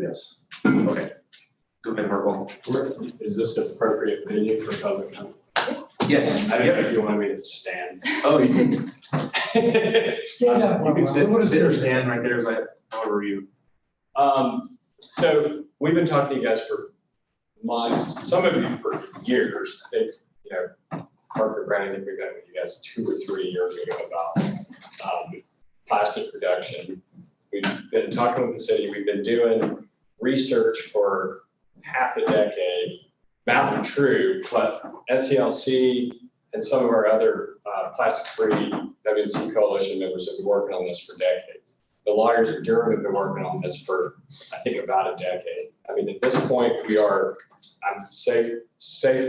Yes. Okay. Go ahead, Mark. Is this an appropriate venue for public comment? Yes. I don't know if you want me to stand. Oh, you can. Stand up. You can sit or stand right there, like however you. So we've been talking to you guys for months, some of you for years. I think, Parker Brown, I think we met with you guys 2 or 3 years ago about plastic reduction. We've been talking with the city. We've been doing research for half a decade. Mountain True, but SCLC and some of our other plastic-free WNC coalition members have been working on this for decades. The lawyers at Durham have been working on this for, I think, about a decade. I mean, at this point, we are, I'm safe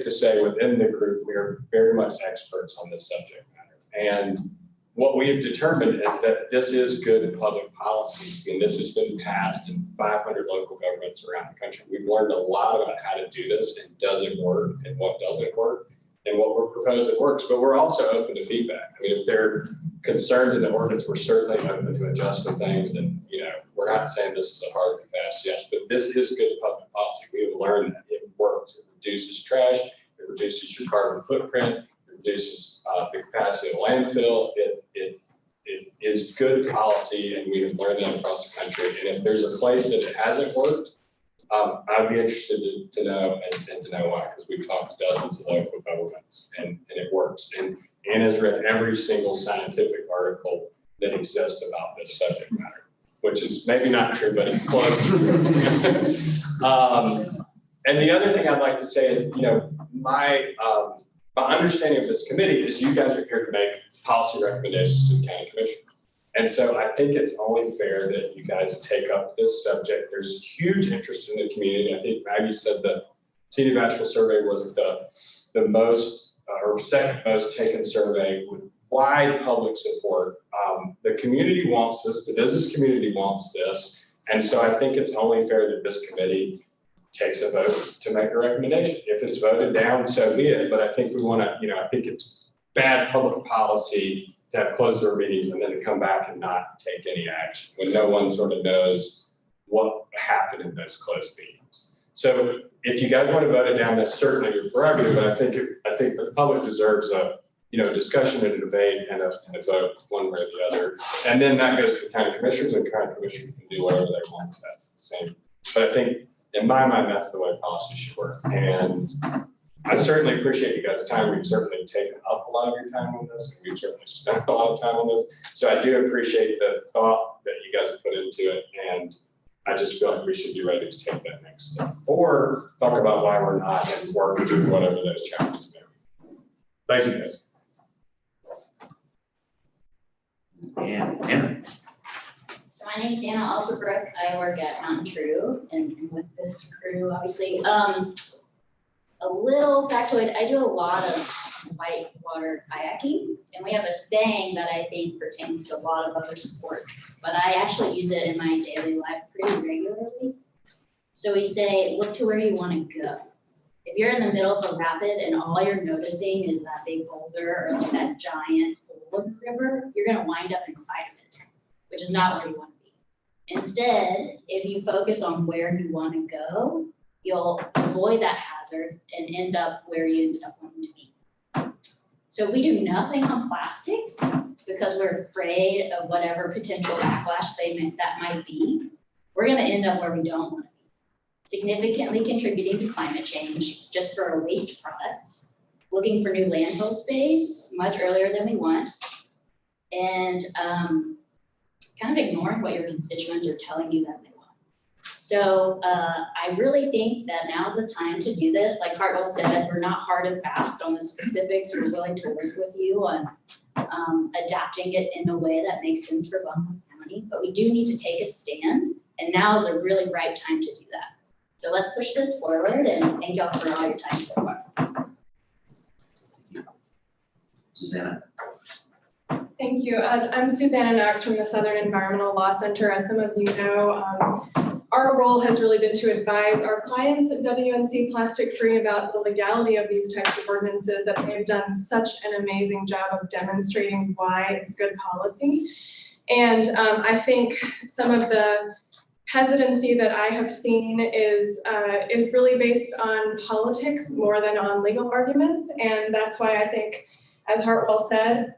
to say within the group, we are very much experts on this subject matter. And what we have determined is that this is good public policy, and this has been passed in 500 local governments around the country. We've learned a lot about how to do this and does it work and what doesn't work and what we're proposing works, but we're also open to feedback. I mean, if there are concerns in the ordinance, we're certainly open to adjusting things, and we're not saying this is a hard and fast yes, but this is good public policy. We have learned that it works. It reduces trash, it reduces your carbon footprint, reduces the capacity of landfill. It is good policy, and we have learned that across the country. And if there's a place that it hasn't worked, I'd be interested to know and to know why, because we've talked to dozens of local governments, and it works. And Ann has read every single scientific article that exists about this subject matter, which is maybe not true, but it's close. And the other thing I'd like to say is, my understanding of this committee is you guys are here to make policy recommendations to the county commission. And so I think it's only fair that you guys take up this subject. There's huge interest in the community. I think Maggie said the City of Asheville survey was the most or second most taken survey with wide public support. The community wants this, the business community wants this. And so I think it's only fair that this committee takes a vote to make a recommendation. If it's voted down, so be it. But I think we want to, I think it's bad public policy to have closed door meetings and then to come back and not take any action when no one sort of knows what happened in those closed meetings. So if you guys want to vote it down, that's certainly your prerogative, but I think the public deserves a discussion and a debate and a vote one way or the other. And then that goes to the county commissioners, and county commissioners can do whatever they want. That's the same. But I think in my mind, that's the way policy should work. And I certainly appreciate you guys' time. We've certainly taken up a lot of your time on this, and we've certainly spent a lot of time on this. So I do appreciate the thought that you guys have put into it, and I just feel like we should be ready to take that next step, or talk about why we're not and work through whatever those challenges may be. Thank you, guys. And Anna. So my name is Anna Alsabrook. I work at Mountain True, and with this crew, obviously. A little factoid, I do a lot of whitewater kayaking, and we have a saying that I think pertains to a lot of other sports, but I actually use it in my daily life pretty regularly. So we say, look to where you want to go. If you're in the middle of a rapid and all you're noticing is that big boulder or like that giant hole in the river, you're going to wind up inside of it, which is not where you want to be. Instead, if you focus on where you want to go, you'll avoid that hazard and end up where you ended up wanting to be. So if we do nothing on plastics because we're afraid of whatever potential backlash that might be, we're going to end up where we don't want to be. Significantly contributing to climate change just for a waste product, looking for new landfill space much earlier than we want, and kind of ignoring what your constituents are telling you that they want. So I really think that now's the time to do this. Like Hartwell said, we're not hard and fast on the specifics. We're willing to work with you on adapting it in a way that makes sense for Buncombe County, but we do need to take a stand, and now is a really right time to do that. So let's push this forward, and thank y'all for all your time so far. Susanna. Thank you. I'm Susanna Knox from the Southern Environmental Law Center. As some of you know, our role has really been to advise our clients at WNC Plastic Free about the legality of these types of ordinances, that they've done such an amazing job of demonstrating why it's good policy. And I think some of the hesitancy that I have seen is really based on politics more than on legal arguments. And that's why I think, as Hartwell said,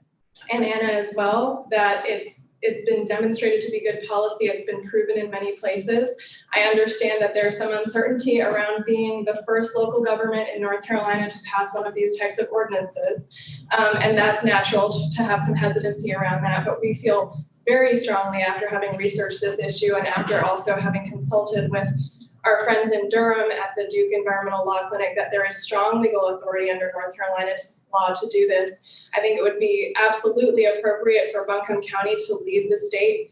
and Anna as well, that it's been demonstrated to be good policy. It's been proven in many places. I understand that there's some uncertainty around being the first local government in North Carolina to pass one of these types of ordinances. And that's natural to have some hesitancy around that, but we feel very strongly after having researched this issue and after also having consulted with our friends in Durham at the Duke Environmental Law Clinic that there is strong legal authority under North Carolina law to do this. I think it would be absolutely appropriate for Buncombe County to lead the state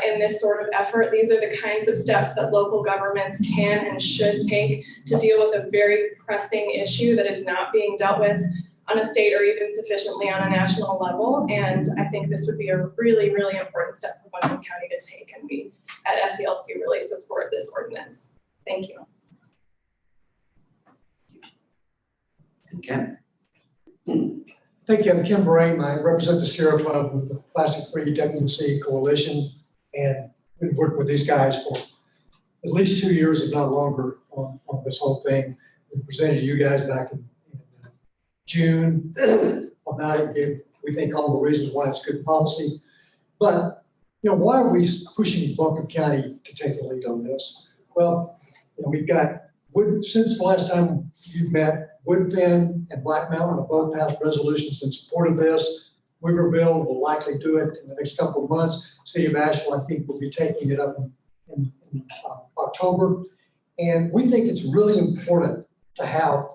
in this sort of effort. These are the kinds of steps that local governments can and should take to deal with a very pressing issue that is not being dealt with on a state or even sufficiently on a national level. And I think this would be a really, really important step for Buncombe County to take. And we at SCLC really support this ordinance. Thank you. And Ken? Thank you. I'm Kim Brame. I represent the Sierra Club with the Plastic Free WNC Coalition, and we've worked with these guys for at least 2 years, if not longer, on this whole thing. We presented to you guys back in June about it. Gave, we think, all the reasons why it's good policy. But why are we pushing Buncombe County to take the lead on this? Well, we've got since the last time you met, Woodfin and Black Mountain have both passed resolutions in support of this. Weaverville will likely do it in the next couple of months. City of Asheville, I think, will be taking it up in October. And we think it's really important to have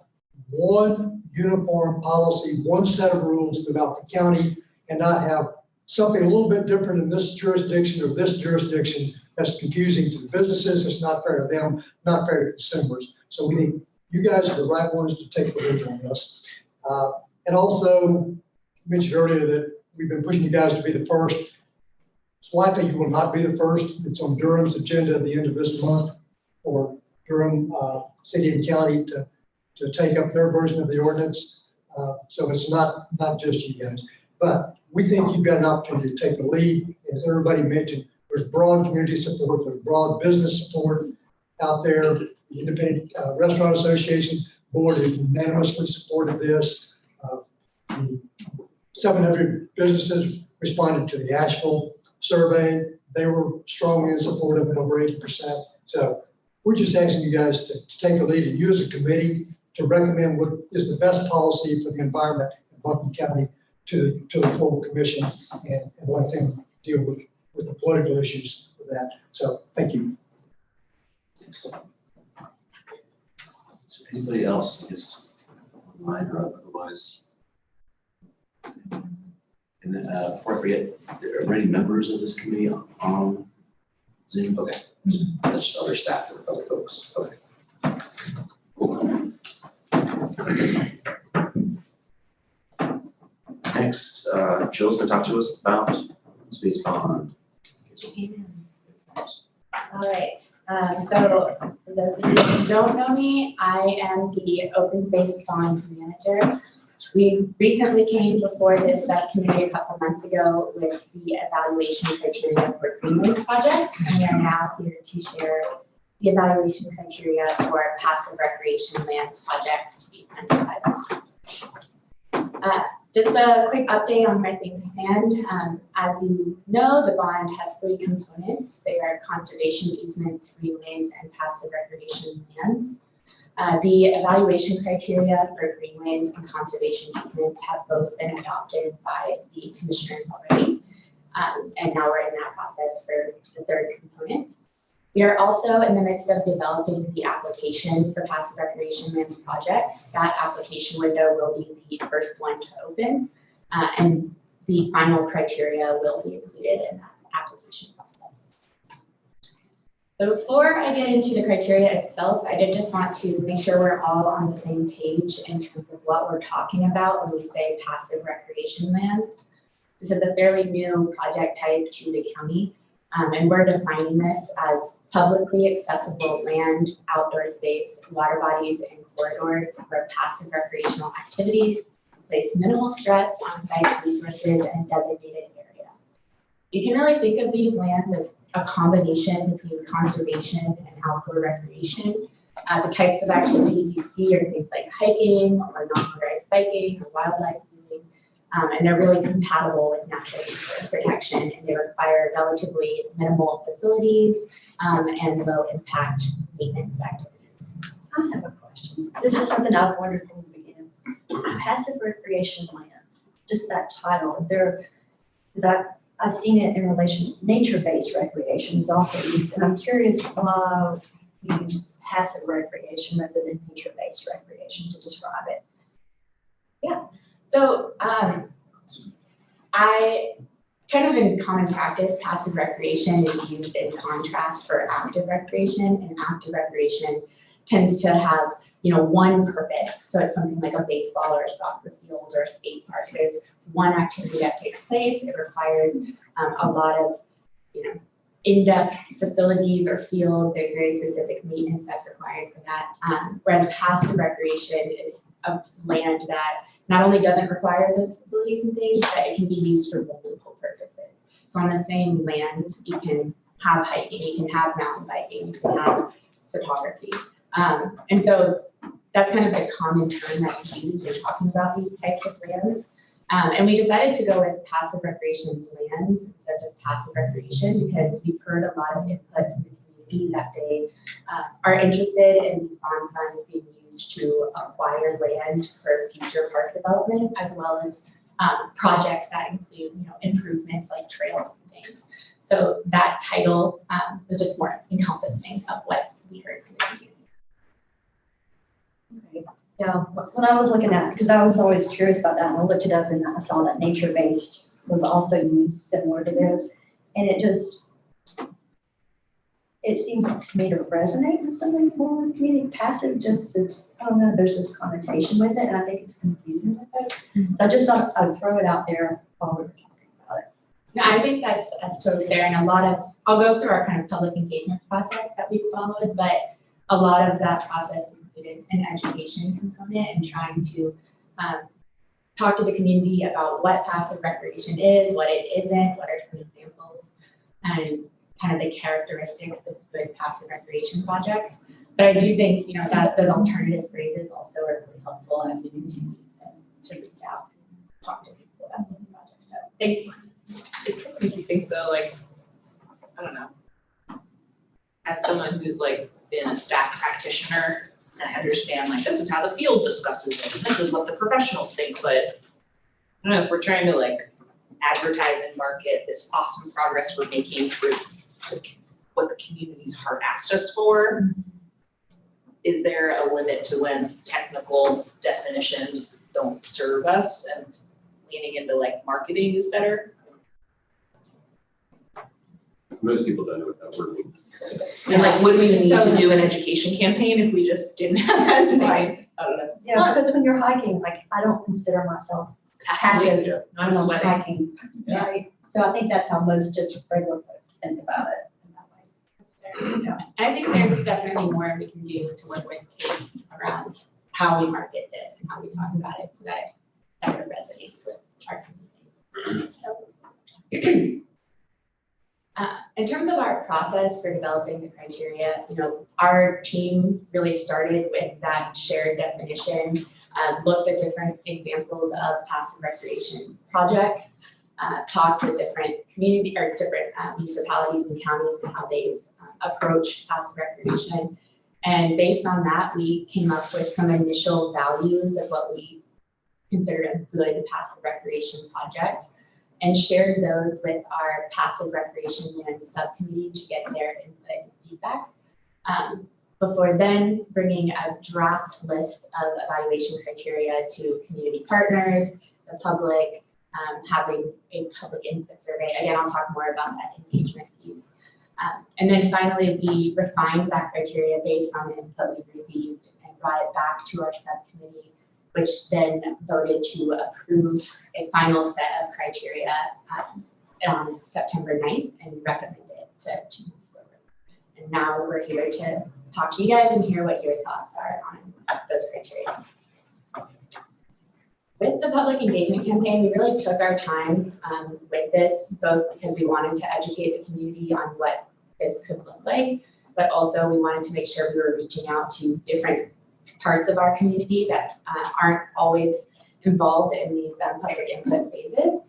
one uniform policy, one set of rules throughout the county, and not have something a little bit different in this jurisdiction or this jurisdiction that's confusing to the businesses. It's not fair to them, not fair to consumers. So we think you guys are the right ones to take the lead on this. And also, you mentioned earlier that we've been pushing you guys to be the first. It's likely you will not be the first. It's on Durham's agenda at the end of this month for Durham City and County to take up their version of the ordinance. So it's not just you guys. But we think you've got an opportunity to take the lead. As everybody mentioned, there's broad community support, there's broad business support out there. The Independent Restaurant Association board has unanimously supported this. The 700 businesses responded to the Asheville survey. They were strongly in support of it, over 80%. So we're just asking you guys to take the lead and use a committee to recommend what is the best policy for the environment in Buncombe County to the full commission and let them deal with the political issues with that. So thank you. Thanks. So anybody else is online or otherwise? And before I forget, are there any members of this committee on Zoom? Okay, that's just other staff or other folks. Okay. Cool. Next, Jill's going to talk to us about space bond. All right. So for those of you who don't know me, I am the Open Space Bond Manager. We recently came before this subcommittee a couple months ago with the evaluation criteria for greenways projects, and we are now here to share the evaluation criteria for passive recreation lands projects to be funded by the bond. Just a quick update on where things stand. As you know, the bond has 3 components. They are conservation easements, greenways, and passive recreation lands. The evaluation criteria for greenways and conservation easements have both been adopted by the commissioners already. And now we're in that process for the 3rd component. We are also in the midst of developing the application for passive recreation lands projects. That application window will be the first one to open, and the final criteria will be included in that application process. So before I get into the criteria itself, I did just want to make sure we're all on the same page in terms of what we're talking about when we say passive recreation lands. This is a fairly new project type to the county, and we're defining this as publicly accessible land, outdoor space, water bodies, and corridors for passive recreational activities, place minimal stress on site resources and designated area. You can really think of these lands as a combination between conservation and outdoor recreation. The types of activities you see are things like hiking or non-motorized biking or wildlife viewing, and they're really compatible with natural resource protection, and they require relatively minimal facilities and low impact maintenance activities. I have a question. This is something I've wondered from the beginning. Passive recreation lands, just that title, I've seen it in relation, nature-based recreation is also used, and I'm curious why you use passive recreation rather than nature-based recreation to describe it. Yeah, so I kind of in common practice, passive recreation is used in contrast for active recreation, and active recreation tends to have, one purpose. So it's something like a baseball or a soccer field or a skate park. There's one activity that takes place. It requires a lot of, in-depth facilities or field. There's very specific maintenance that's required for that. Whereas passive recreation is a land that not only doesn't require those facilities and things, but it can be used for multiple purposes. So on the same land, you can have hiking, you can have mountain biking, you can have photography. And so that's kind of the common term that's used when talking about these types of lands. And we decided to go with passive recreation lands instead of just passive recreation because we've heard a lot of input from the community that they are interested in these bond funds being used to acquire land for future park development, as well as projects that include, improvements like trails and things. So that title was just more encompassing of what we heard from the community. Okay. Yeah, when I was looking at, because I was always curious about that, and I looked it up and I saw that nature-based was also used similar to this, and it seems to me to resonate with some of these more community passive, just as, I don't know, there's this connotation with it, and I think it's confusing with it. So I just thought I'd throw it out there while we were talking about it. No, I think that's totally fair, and I'll go through our kind of public engagement process that we followed, but a lot of that process included an education component and trying to talk to the community about what passive recreation is, what it isn't, what are some examples, and kind of the characteristics of good passive recreation projects. But I do think, that those alternative phrases also are really helpful as we continue to reach out and talk to people about these projects. So thank you. It could make you think though, like, I don't know, as someone who's like been a staff practitioner, and I understand like this is how the field discusses it, and this is what the professionals think, but I don't know if we're trying to like advertise and market this awesome progress we're making towards what the community's heart asked us for. Is there a limit to when technical definitions don't serve us and leaning into like marketing is better? Most people don't know what that word means. And like, would we need to do an education campaign if we just didn't have that in mind? I don't know. Yeah, because when you're hiking, like, I don't consider myself Passively, passive not when I'm sweating. hiking, right? So I think that's how most just regular folks think about it in that way. Yeah. And I think there's definitely more we can do to work with kids around how we market this and how we talk about it so that it resonates with our community. So, in terms of our process for developing the criteria, our team really started with that shared definition, looked at different examples of passive recreation projects, talked with different community or different municipalities and counties and how they approach passive recreation. And based on that, we came up with some initial values of what we consider a good passive recreation project, and shared those with our passive recreation land subcommittee to get their input and feedback. Before then, bringing a draft list of evaluation criteria to community partners, the public, having a public input survey. Again, I'll talk more about that engagement piece. And then finally, we refined that criteria based on the input we received and brought it back to our subcommittee, which then voted to approve a final set of criteria on September 9th and recommended it to move forward. And now we're here to talk to you guys and hear what your thoughts are on those criteria. With the public engagement campaign, we really took our time with this, both because we wanted to educate the community on what this could look like, but also we wanted to make sure we were reaching out to different parts of our community that aren't always involved in these public input phases.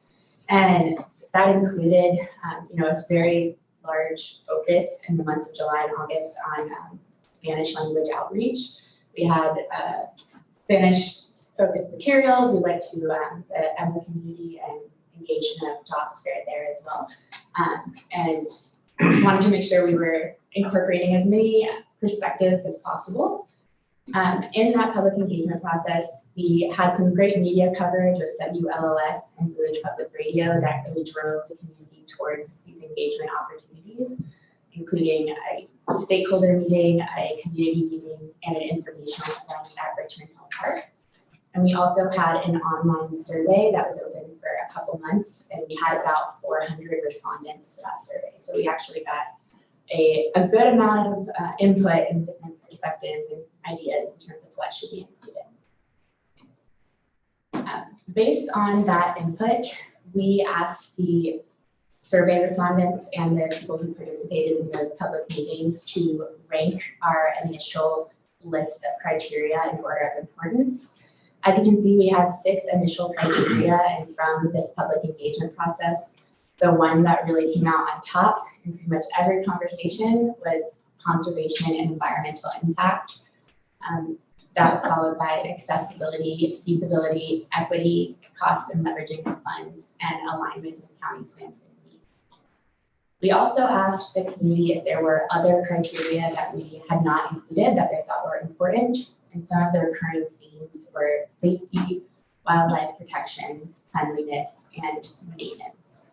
And that included, a very large focus in the months of July and August on Spanish language outreach. We had Spanish focused materials. We went to the Emma community and engaged in a jobs fair there as well. And wanted to make sure we were incorporating as many perspectives as possible. In that public engagement process, we had some great media coverage with WLOS and Blue Ridge Public Radio that really drove the community towards these engagement opportunities, including a stakeholder meeting, a community meeting, and an informational event at Richmond Hill Park. And we also had an online survey that was open for a couple months, and we had about 400 respondents to that survey. So we actually got a good amount of input and different perspectives and ideas in terms of what should be included. Based on that input, we asked the survey respondents and the people who participated in those public meetings to rank our initial list of criteria in order of importance. As you can see, we had 6 initial criteria, and from this public engagement process, the one that really came out on top in pretty much every conversation was conservation and environmental impact. That was followed by accessibility, feasibility, equity, cost and leveraging of funds, and alignment with county plans and needs. We also asked the community if there were other criteria that we had not included that they thought were important, and some of the recurring themes were safety, wildlife protection, cleanliness, and maintenance.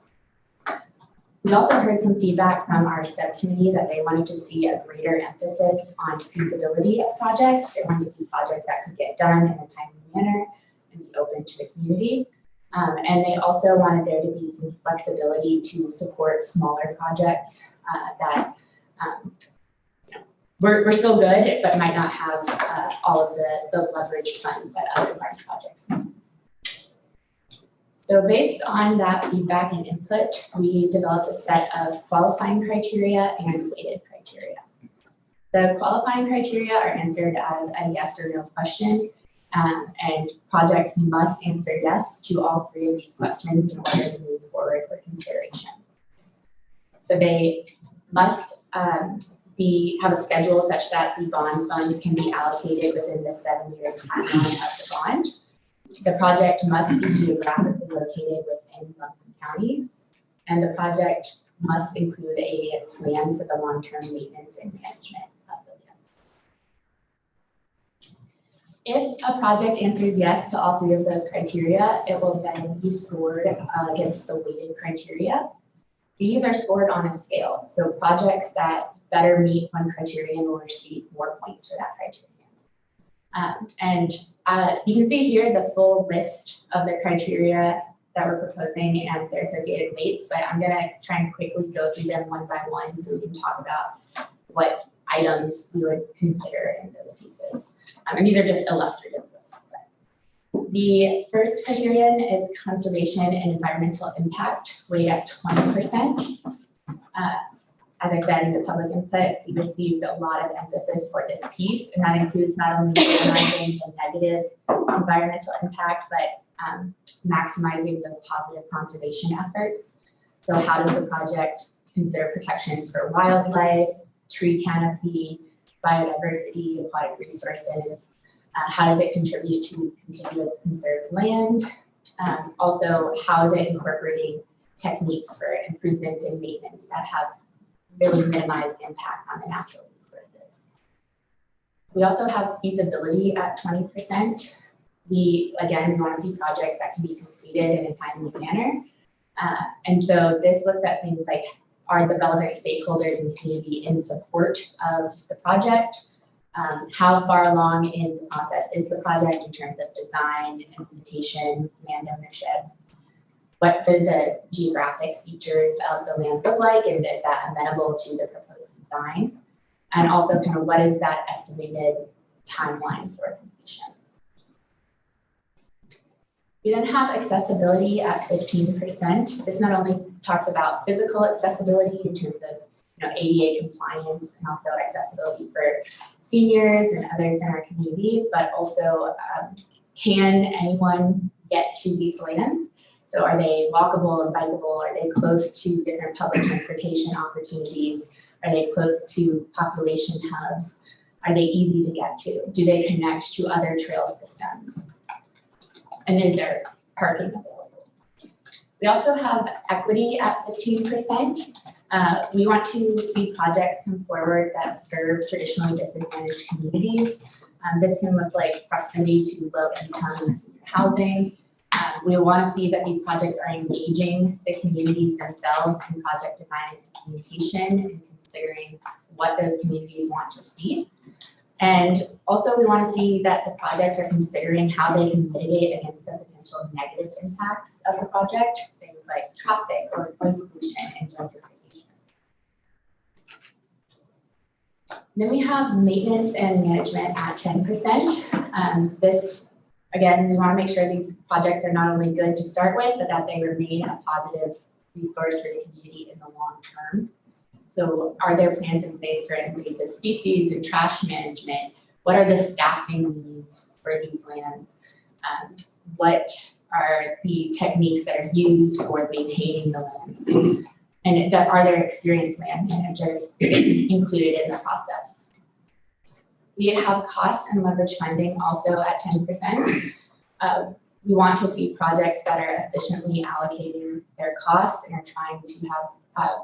We also heard some feedback from our subcommittee that they wanted to see a greater emphasis on feasibility of projects. They wanted to see projects that could get done in a timely manner and be open to the community. And they also wanted there to be some flexibility to support smaller projects that we're still good, but might not have all of the leverage funds that other large projects need. So based on that feedback and input, we developed a set of qualifying criteria and weighted criteria. The qualifying criteria are answered as a yes or no question, and projects must answer yes to all 3 of these questions in order to move forward for consideration. So they must have a schedule such that the bond funds can be allocated within the 7 years timeline of the bond. The project must be geographically located within Buncombe County, and the project must include a plan for the long-term maintenance and management of the lands. If a project answers yes to all 3 of those criteria, it will then be scored against the weighted criteria. These are scored on a scale, so projects that better meet one criterion will receive more points for that criterion. You can see here the full list of the criteria that we're proposing and their associated weights, but I'm going to try and quickly go through them one by one so we can talk about what items we would consider in those pieces. And these are just illustrative lists. The first criterion is conservation and environmental impact, weighed at 20%. As I said in the public input, we received a lot of emphasis for this piece, and that includes not only minimizing the negative environmental impact, but maximizing those positive conservation efforts. So how does the project consider protections for wildlife, tree canopy, biodiversity, aquatic resources? How does it contribute to contiguous conserved land? Also, how is it incorporating techniques for improvements in maintenance that have really minimized impact on the natural resources? We also have feasibility at 20%. We want to see projects that can be completed in a timely manner. And so this looks at things like, are the relevant stakeholders in the community in support of the project? How far along in the process is the project in terms of design, implementation, land ownership? What do the geographic features of the land look like, and is that amenable to the proposed design? And also kind of what is that estimated timeline for completion? We then have accessibility at 15%. This not only talks about physical accessibility in terms of ADA compliance and also accessibility for seniors and others in our community, but also can anyone get to these lands? So are they walkable and bikeable? Are they close to different public transportation opportunities? Are they close to population hubs? Are they easy to get to? Do they connect to other trail systems? And is there parking available? We also have equity at 15%. We want to see projects come forward that serve traditionally disadvantaged communities. This can look like proximity to low-income senior housing. We want to see that these projects are engaging the communities themselves in project design and communication and considering what those communities want to see. And also we want to see that the projects are considering how they can mitigate against the potential negative impacts of the project, things like traffic or noise pollution and gentrification. Then we have maintenance and management at 10%. This, again, we want to make sure these projects are not only good to start with, but that they remain a positive resource for the community in the long term. So are there plans in place for invasive species and trash management? What are the staffing needs for these lands? What are the techniques that are used for maintaining the lands? And are there experienced land managers included in the process? We have cost and leverage funding also at 10%. We want to see projects that are efficiently allocating their costs and are trying to have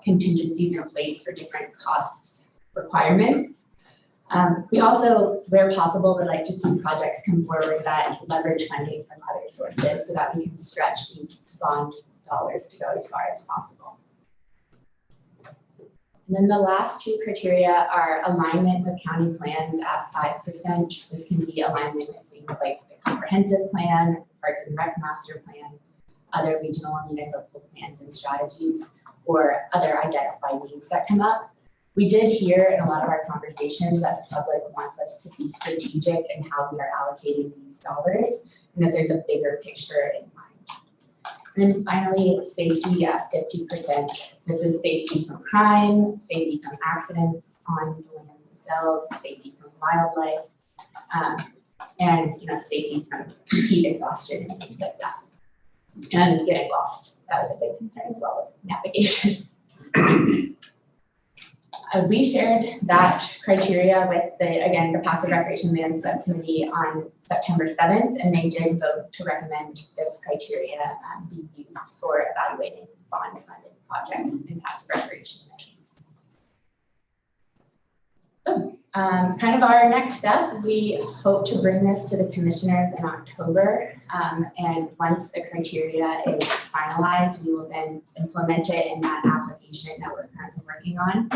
contingencies in place for different cost requirements. We also, where possible, would like to see projects come forward that leverage funding from other sources so that we can stretch these bond dollars to go as far as possible. And then the last two criteria are alignment with county plans at 5%. This can be alignment with things like the comprehensive plan, Parks and Rec master plan, other regional and municipal plans and strategies, or other identified needs that come up. We did hear in a lot of our conversations that the public wants us to be strategic in how we are allocating these dollars and that there's a bigger picture in mind. And then finally, it's safety at 50%. This is safety from crime, safety from accidents on the land themselves, safety from wildlife, and safety from heat exhaustion and things like that. And getting lost, that was a big concern as well as navigation. We shared that criteria with the passive recreation land subcommittee on September 7th, and they did vote to recommend this criteria be used for evaluating bond-funded projects in passive recreation lands. So, kind of our next steps is we hope to bring this to the commissioners in October, and once the criteria is finalized, we will then implement it in that application that we're currently working on.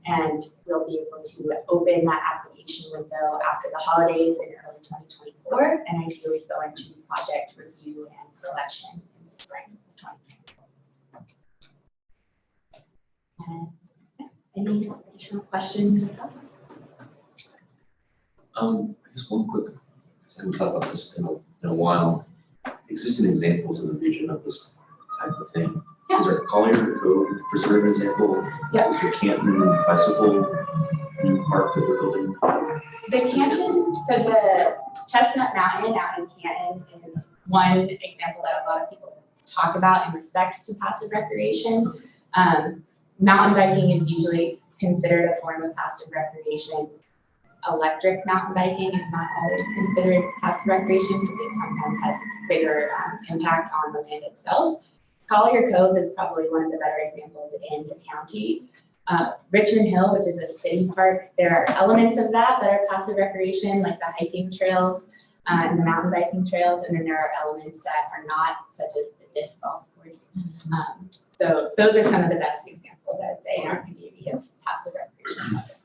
And we'll be able to open that application window after the holidays in early 2024, and ideally go into project review and selection in the spring of 2024. And any additional questions or thoughts? I guess one quick, because I haven't thought about this in a while. Existing examples in the region of this type of thing. Is there a Collier Cove Preserve example? Yeah. Is the Canton Bicycle new park that we're building? The Canton, so the Chestnut Mountain out in Canton is one example that a lot of people talk about in respects to passive recreation. Mountain biking is usually considered a form of passive recreation. Electric mountain biking is not always considered passive recreation because it sometimes has bigger impact on the land itself. Collier Cove is probably one of the better examples in the county. Richmond Hill, which is a city park, there are elements of that are passive recreation, like the hiking trails and the mountain biking trails, and then there are elements that are not, such as the disc golf course. So those are some of the best examples, I would say, in our community of passive recreation projects.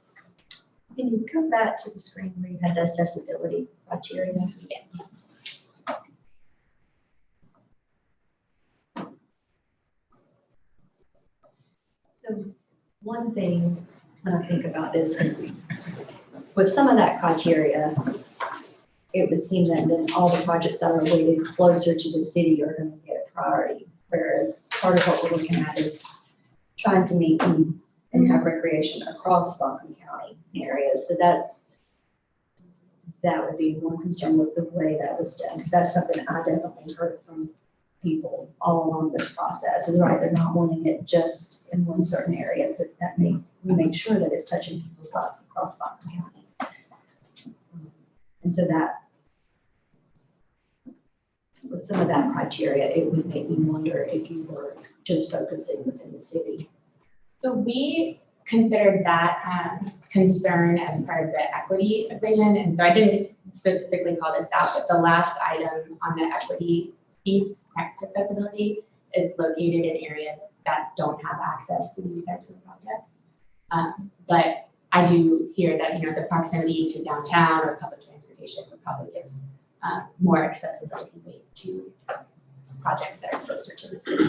Can you come back to the screen where you had the accessibility criteria? Yes. So one thing when I think about this is with some of that criteria, it would seem that then all the projects that are weighted closer to the city are gonna get priority. Whereas part of what we're looking at is trying to meet needs and have recreation across Buncombe County areas. So that would be one concern with the way that was done. 'Cause that's something I definitely heard from people all along this process is right. They're not wanting it just in one certain area, but that we make sure that it's touching people's lives across Buncombe County. And so that, with some of that criteria, it would make me wonder if you were just focusing within the city. So we considered that concern as part of the equity equation. And so I didn't specifically call this out, but the last item on the equity piece next to accessibility is located in areas that don't have access to these types of projects. But I do hear that, you know, the proximity to downtown or public transportation would probably give more accessibility weight to projects that are closer to the city.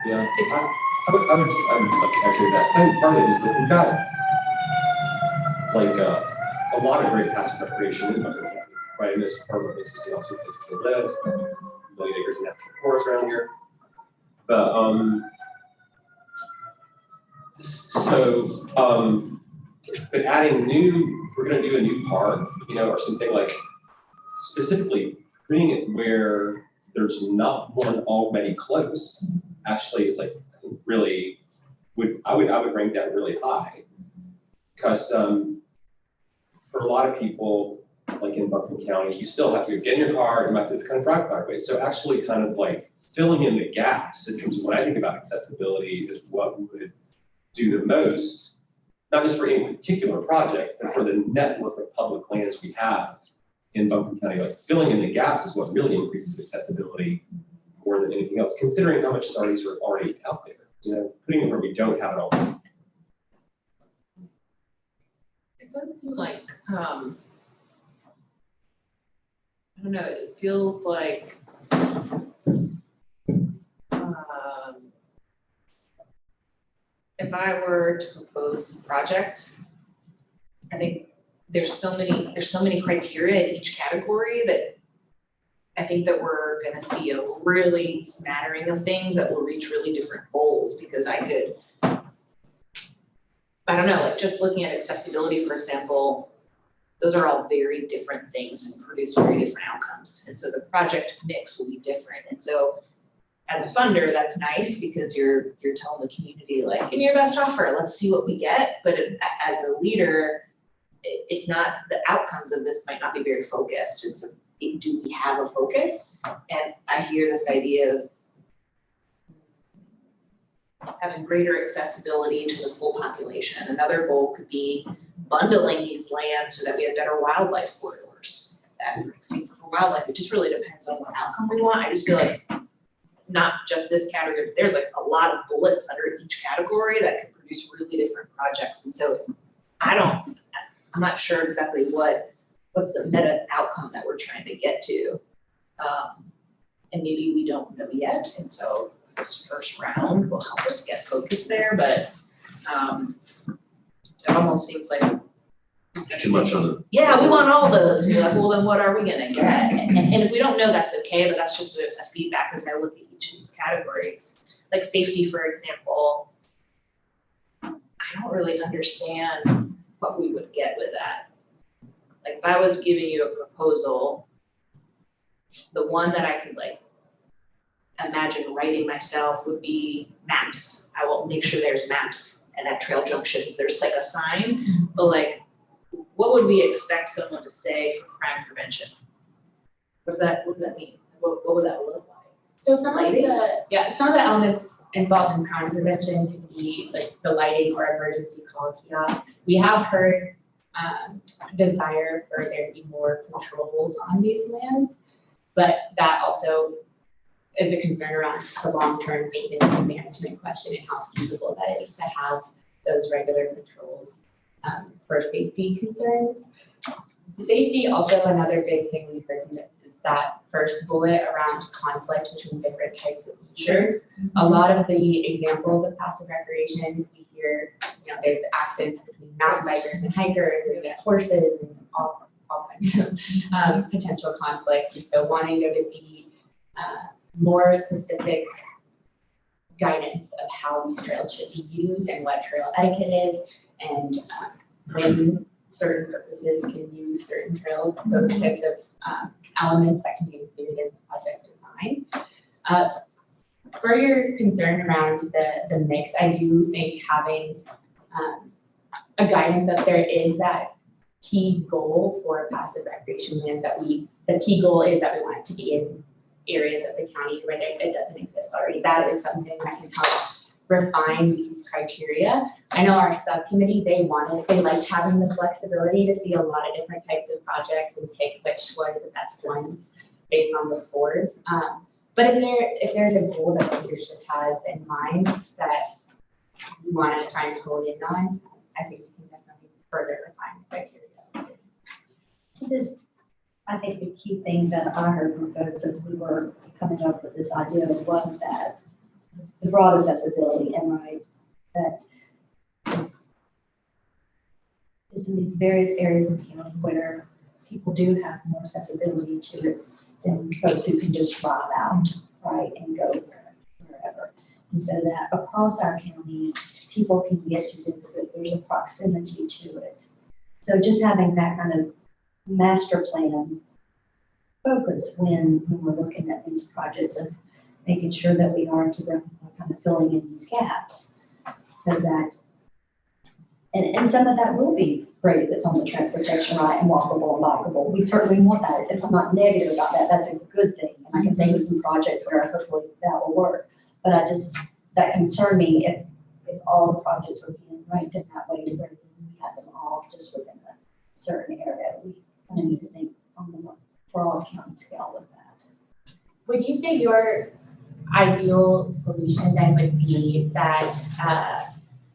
Yeah, I would like echo that. I think part of it is that we've got like a lot of great passive recreation in Buncombe County, right? And this part of what makes us also good to live, a million acres of natural forest around here. But adding we're gonna do a new park, you know, or something like specifically putting it where there's not one already close, actually is like really I would rank that really high. Because for a lot of people, like in Buncombe County, you still have to get in your car, you have to kind of drive far away. So actually kind of like filling in the gaps in terms of when I think about accessibility is what would do the most, not just for any particular project, but for the network of public lands we have in Buncombe County. Like filling in the gaps is what really increases accessibility more than anything else, considering how much is already sort of already out there. You know, putting it where we don't have it all. It does seem like, I don't know, it feels like, if I were to propose a project, I think there's so many criteria in each category that I think that we're gonna see a really smattering of things that will reach really different goals, because I don't know, like just looking at accessibility, for example, those are all very different things and produce very different outcomes. And so the project mix will be different. And so as a funder, that's nice because you're telling the community, like, give me your best offer, let's see what we get. But as a leader, it's not, the outcomes of this might not be very focused. And so do we have a focus? And I hear this idea of having greater accessibility to the full population. Another goal could be bundling these lands so that we have better wildlife corridors. Advocacy for wildlife, it just really depends on what outcome we want. I just feel like not just this category, but there's like a lot of bullets under each category that could produce really different projects. And so I'm not sure exactly what's the meta outcome that we're trying to get to. And maybe we don't know yet. And so this first round will help us get focused there, but it almost seems like Too much on it. yeah, we want all those. We're like, well, then what are we gonna get? And if we don't know, that's okay, but that's just a feedback as I look at each of these categories. Like safety, for example, I don't really understand what we would get with that. Like if I was giving you a proposal, the one that I could like imagine writing myself would be maps. I will make sure there's maps and at trail junctions, there's like a sign, but like, what would we expect someone to say for crime prevention? What does that mean? What would that look like? So some of the elements involved in crime prevention could be like the lighting or emergency call kiosks. We have heard desire for there to be more patrols on these lands, but that also is a concern around the long-term maintenance and management question and how feasible that is to have those regular patrols for safety concerns. Safety, also another big thing we've heard from this is that first bullet around conflict between different types of features. A lot of the examples of passive recreation, we hear, there's accidents between mountain bikers and hikers, and horses, and all kinds of potential conflicts. And so wanting there to be more specific guidance of how these trails should be used and what trail etiquette is, and when certain purposes can use certain trails, those types of elements that can be included in the project design. For your concern around the mix, I do think having a guidance that there is that key goal for passive recreation lands the key goal is that we want it to be in areas of the county where it doesn't exist already. That is something that can help refine these criteria. I know our subcommittee, they liked having the flexibility to see a lot of different types of projects and pick which were the best ones based on the scores. But if there's a goal that leadership has in mind that we want to try and hone in on, I think we can definitely further refine the criteria. I think the key thing that I heard from folks as we were coming up with this idea was that the broad accessibility, and right, that it's in these various areas of the county where people do have more accessibility to it than folks who can just drive out, right, and go wherever. And so that across our county, people can get to visit, there's a proximity to it. So just having that kind of master plan focus when we're looking at these projects of making sure that we are to them kind of filling in these gaps so that, and some of that will be great if it's on the transportation right and walkable and bikeable. We certainly want that. If I'm not negative about that, that's a good thing. And I can think of some projects where hopefully that will work. But that concerned me if all the projects were being ranked in that way where we had them all just within a certain area. We kind of need to think on the more broad county scale with that. Would you say your ideal solution then would be that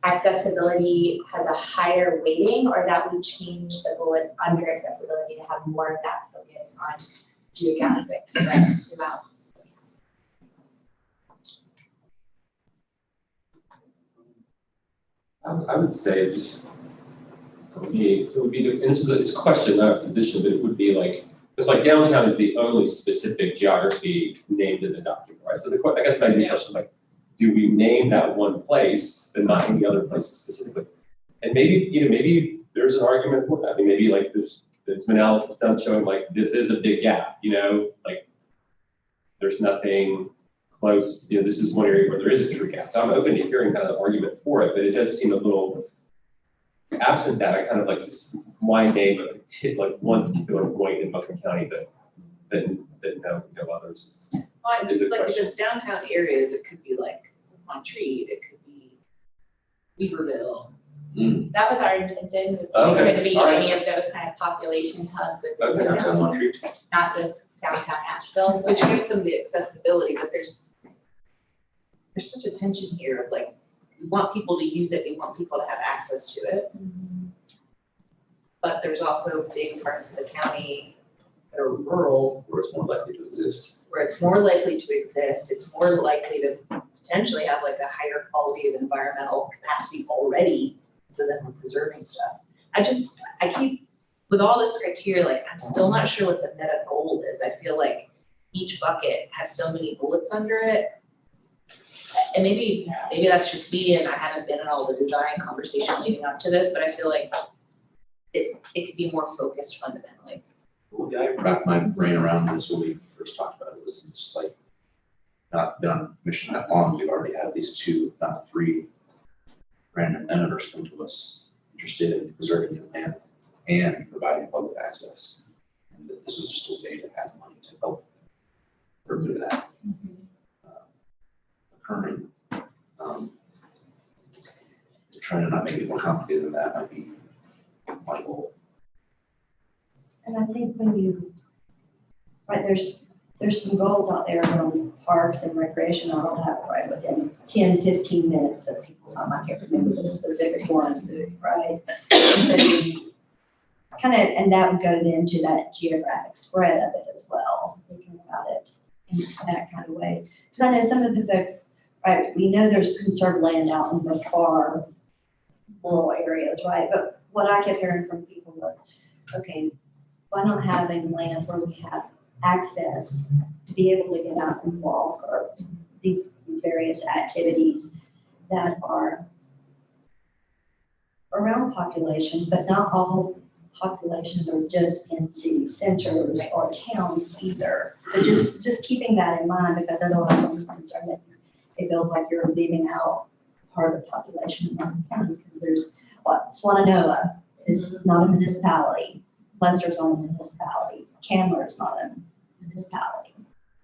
accessibility has a higher weighting, or that we change the bullets under accessibility to have more of that focus on geographic spread throughout? I would say just for me, it would be, and it's a question, not a position, but it would be like, it's like downtown is the only specific geography named in the document, right? So I guess the idea question, like, do we name that one place and not any other places specifically? And maybe there's an argument for that. I mean, maybe like there's been analysis done showing like this is a big gap, like there's nothing close, this is one area where there is a true gap. So I'm open to hearing kind of the argument for it, but it does seem a little absent that. I kind of like just why name like one particular point in Buchan County that no others. Well, just like if it's downtown areas, it could be like Montreat, it could be Weaverville. That was our intention, was Okay. could be All right. any of those kind of population hubs, Okay, downtown Montreat. not just downtown Asheville. Which gives them the accessibility, but there's such a tension here of like, we want people to use it, we want people to have access to it. But there's also big parts of the county that are rural, Where it's more likely to exist. where it's more likely to exist, it's more likely to potentially have like a higher quality of environmental capacity already, so that we're preserving stuff. I keep, with all this criteria, like, I'm still not sure what the meta goal is. I feel like each bucket has so many bullets under it. And maybe that's just me, and I haven't been in all the design conversation leading up to this, but I feel like it could be more focused fundamentally. Well, yeah, I wrapped my brain around this when we first talked about it. It's just like not been on mission that long. We've already had these 2, not 3 random senators come to us interested in preserving the land and providing public access. And this was just a way to have money to help remove that. Occurring. Trying to not make it more complicated than that might be my goal. And I think there's some goals out there from parks and recreation, I don't have right within 10, 15 minutes of people's time. I can't remember the specific ones, right? So kind of, and that would go then to that geographic spread of it as well, thinking about it in that kind of way. Because I know some of the folks, right, we know there's conserved land out in the far rural areas, right? But what I kept hearing from people was, okay, why not having land where we have access to be able to get out and walk, or these various activities that are around population, but not all populations are just in city centers or towns either. So just keeping that in mind, because otherwise I'm concerned that it feels like you're leaving out part of the population in Martin County, because there's what Swannanoa is not a municipality, Lester's not a municipality, Candler is not a municipality,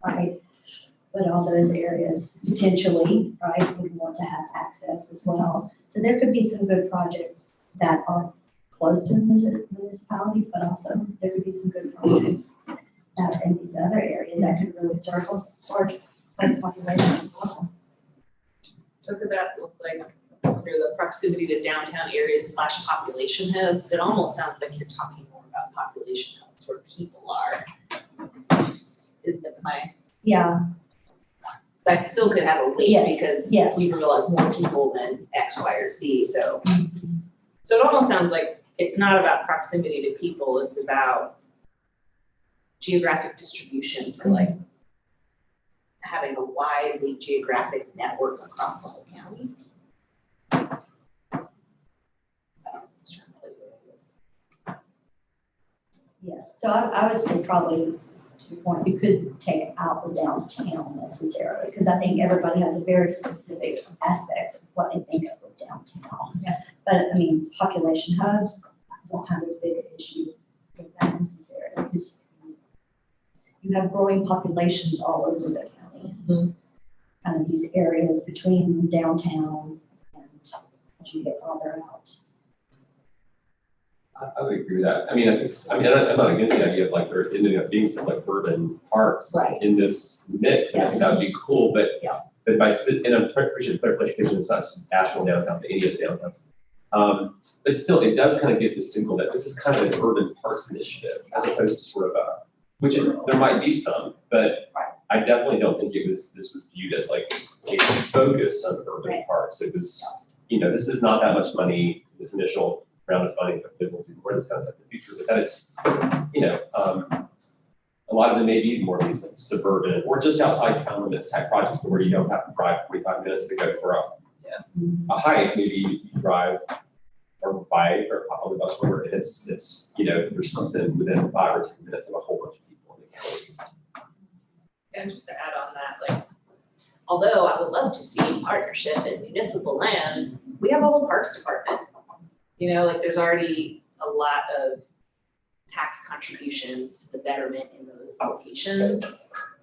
right? But all those areas potentially, right, would want to have access as well. So there could be some good projects that are close to the municipality, but also there could be some good projects that are in these other areas that could really serve a large population as well. So could that look like through the proximity to downtown areas / population hubs? It almost sounds like you're talking more about population hubs where people are. Is that my? Yeah, That still could have a weight Yes, because yes. we realize more people than X, Y, or Z, so. So it almost sounds like it's not about proximity to people, it's about geographic distribution for like having a widely geographic network across the whole county. I don't know, I'm just trying to play with this. yes. So I would say probably, to your point, you could take out the downtown necessarily, because I think everybody has a very specific aspect of what they think of with downtown. Yeah. But I mean, population hubs don't have as big an issue with that necessarily, because you have growing populations all over the county. Kind of these areas between downtown and as you get farther out. I would agree with that. I mean, I'm not against the idea of like there ending up being some like urban parks Right. in this mix, and I think that would be cool, but. Yeah. But and I'm appreciative of clarification, it's not national downtown, but any of the downtowns. But still, it does kind of get the signal that this is kind of an urban parks initiative, as opposed to sort of which there might be some, but I definitely don't think this was viewed as like a focus on urban Right. parks. It was, this is not that much money, this initial round of funding, but we'll do more of this kind of stuff in the future, but that is, a lot of them may be more of these like suburban or just outside town limits type projects where you don't have to drive 45 minutes to go for a hike. Maybe you drive or bike or hop on the bus, whatever. And it's there's something within 5 or 10 minutes of a whole bunch of people in the county. And just to add on that, like, although I would love to see partnership in municipal lands, we have a whole parks department. Like there's already a lot of tax contributions to the betterment in those locations,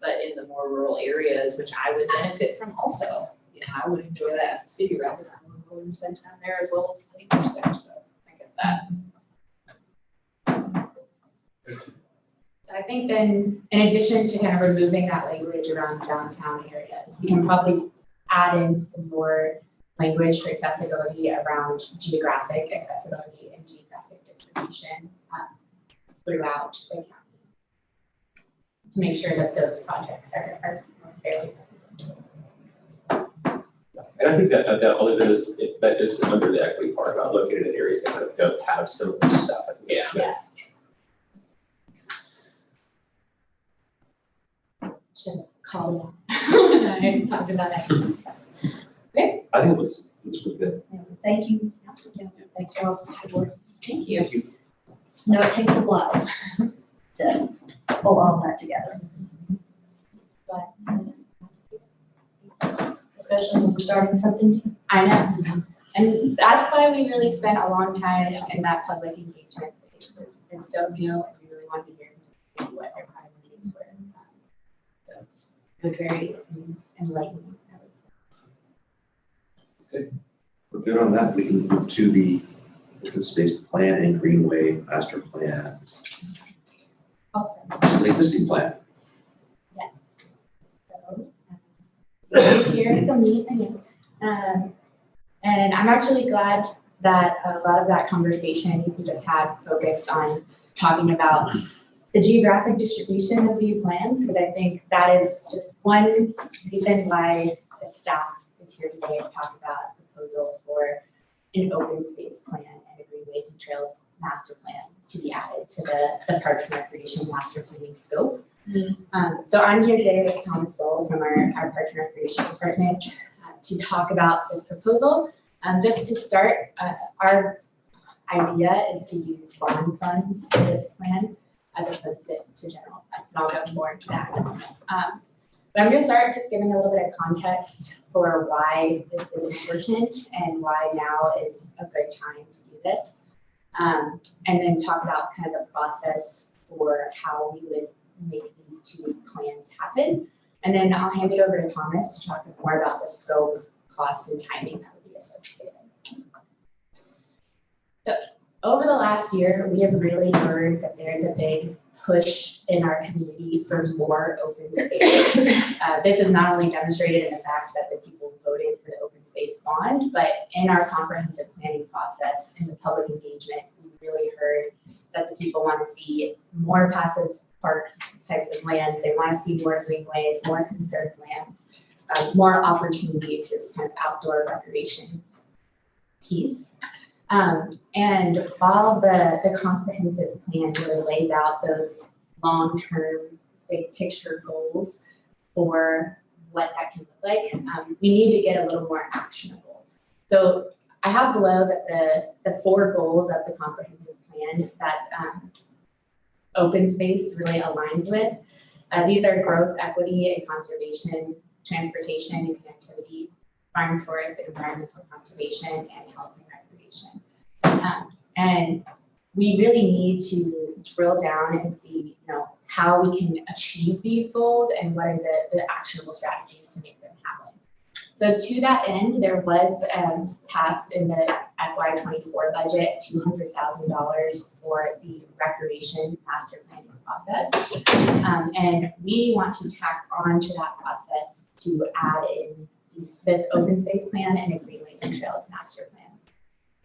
but in the more rural areas, which I would benefit from also. I would enjoy that as a city resident. I would go and spend time there as well as neighbors there, so I get that. So I think then, in addition to kind of removing that language around downtown areas, we can probably add in some more language for accessibility around geographic accessibility and geographic distribution throughout the county to make sure that those projects are fairly representative. And I think that only that is under the equity part about located in areas that kind of don't have some of this stuff. Yeah. Should have called it out. I talked about it. Okay. I think it looks really good. Yeah, thank you. Thanks for all the work. Thank you. No, it takes a lot to pull all that together. But especially when we're starting something new. I know. And that's why we really spent a long time in that public engagement phase. It's so new, and we really wanted to hear what their priorities were. So it was very enlightening. Okay, we're good on that. We can move to the open space plan and greenway master plan, Also, the existing plan. yes. So, here to meet again. And I'm actually glad that a lot of that conversation we just had focused on talking about the geographic distribution of these lands, because I think that is just one reason why the staff is here today to talk about a proposal for an open space plan and a greenways and trails master plan to be added to the Parks and Recreation master planning scope. So I'm here today with Thomas Stoll from our Parks and Recreation department to talk about this proposal. Just to start, our idea is to use bond funds for this plan as opposed to general funds, and I'll go more into that in a moment. But I'm going to start just giving a little bit of context for why this is important and why now is a good time to do this. And then talk about kind of the process for how we would make these two plans happen. And then I'll hand it over to Thomas to talk more about the scope, cost, and timing that would be associated. So over the last year, we have really heard that there's a big push in our community for more open space. This is not only demonstrated in the fact that the people voted for the open space bond, but in our comprehensive planning process and the public engagement, we really heard that the people want to see more passive parks types of lands. They want to see more greenways, more conserved lands, more opportunities for this kind of outdoor recreation piece. And while the comprehensive plan really lays out those long-term big picture goals for what that can look like, we need to get a little more actionable. So I have below that the 4 goals of the comprehensive plan that open space really aligns with. These are growth, equity, and conservation, transportation and connectivity, farms, forests, environmental conservation, and health and recreation. And we really need to drill down and see, how we can achieve these goals and what are the actionable strategies to make them happen. So to that end, there was passed in the FY24 budget $200,000 for the recreation master planning process. And we want to tack on to that process to add in this open space plan and a greenways and trails master plan.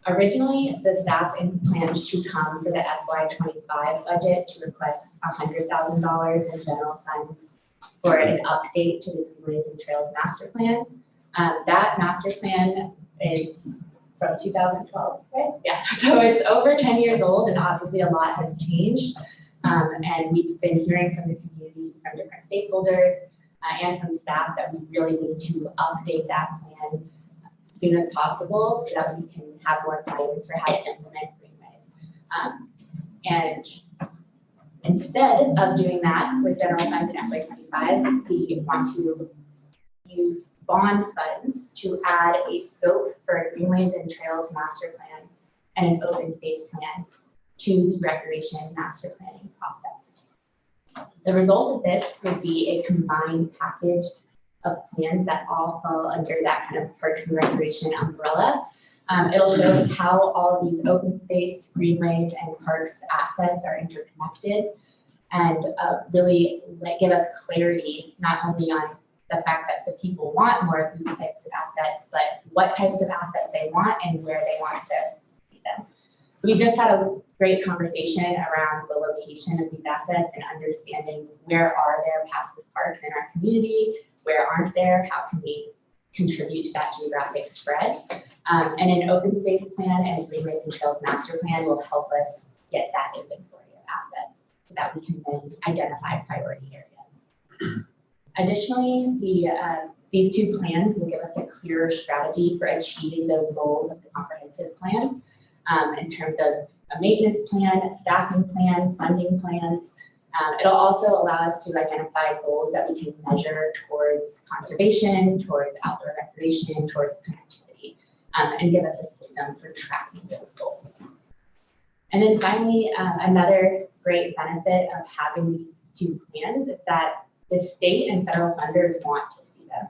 Originally, the staff planned to come for the FY25 budget to request $100,000 in general funds for an update to the greenways and trails master plan. That master plan is from 2012, right? Yeah, so it's over 10 years old, and obviously a lot has changed. And we've been hearing from the community, from different stakeholders, and from staff that we really need to update that plan as soon as possible so that we can have more guidance for how to implement greenways. And instead of doing that with general funds in FY25, we want to use bond funds to add a scope for a greenways and trails master plan and an open space plan to the recreation master planning process. The result of this would be a combined package of plans that all fall under that kind of parks and recreation umbrella. It'll show us how all of these open space, greenways, and parks assets are interconnected, and really give us clarity not only on the fact that the people want more of these types of assets, but what types of assets they want and where they want to see them. So we just had a great conversation around the location of these assets and understanding where are there passive parks in our community, where aren't there, how can we contribute to that geographic spread. And an open space plan and greenways and trails master plan will help us get that inventory of assets so that we can then identify priority areas. Additionally, these two plans will give us a clearer strategy for achieving those goals of the comprehensive plan in terms of a maintenance plan, a staffing plan, funding plans. It'll also allow us to identify goals that we can measure towards conservation, towards outdoor recreation, towards connectivity, and give us a system for tracking those goals. And then finally, another great benefit of having these two plans is that the state and federal funders want to see them.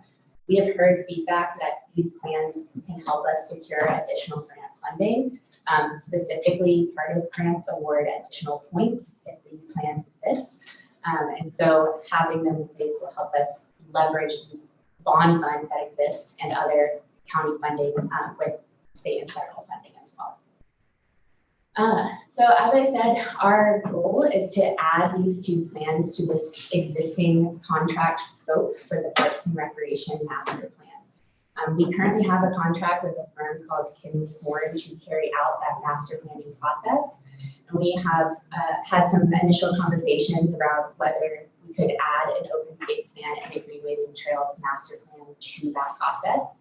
We have heard feedback that these plans can help us secure additional grant funding. Specifically, part of the grants award additional points if these plans exist. And so having them in place will help us leverage these bond funds that exist and other county funding with state and federal funding as well. So as I said, our goal is to add these two plans to this existing contract scope for the Parks and Recreation Master Plan. We currently have a contract with a firm called Kim Horn to carry out that master planning process. And we have had some initial conversations around whether we could add an open space plan and a greenways and trails master plan to that process.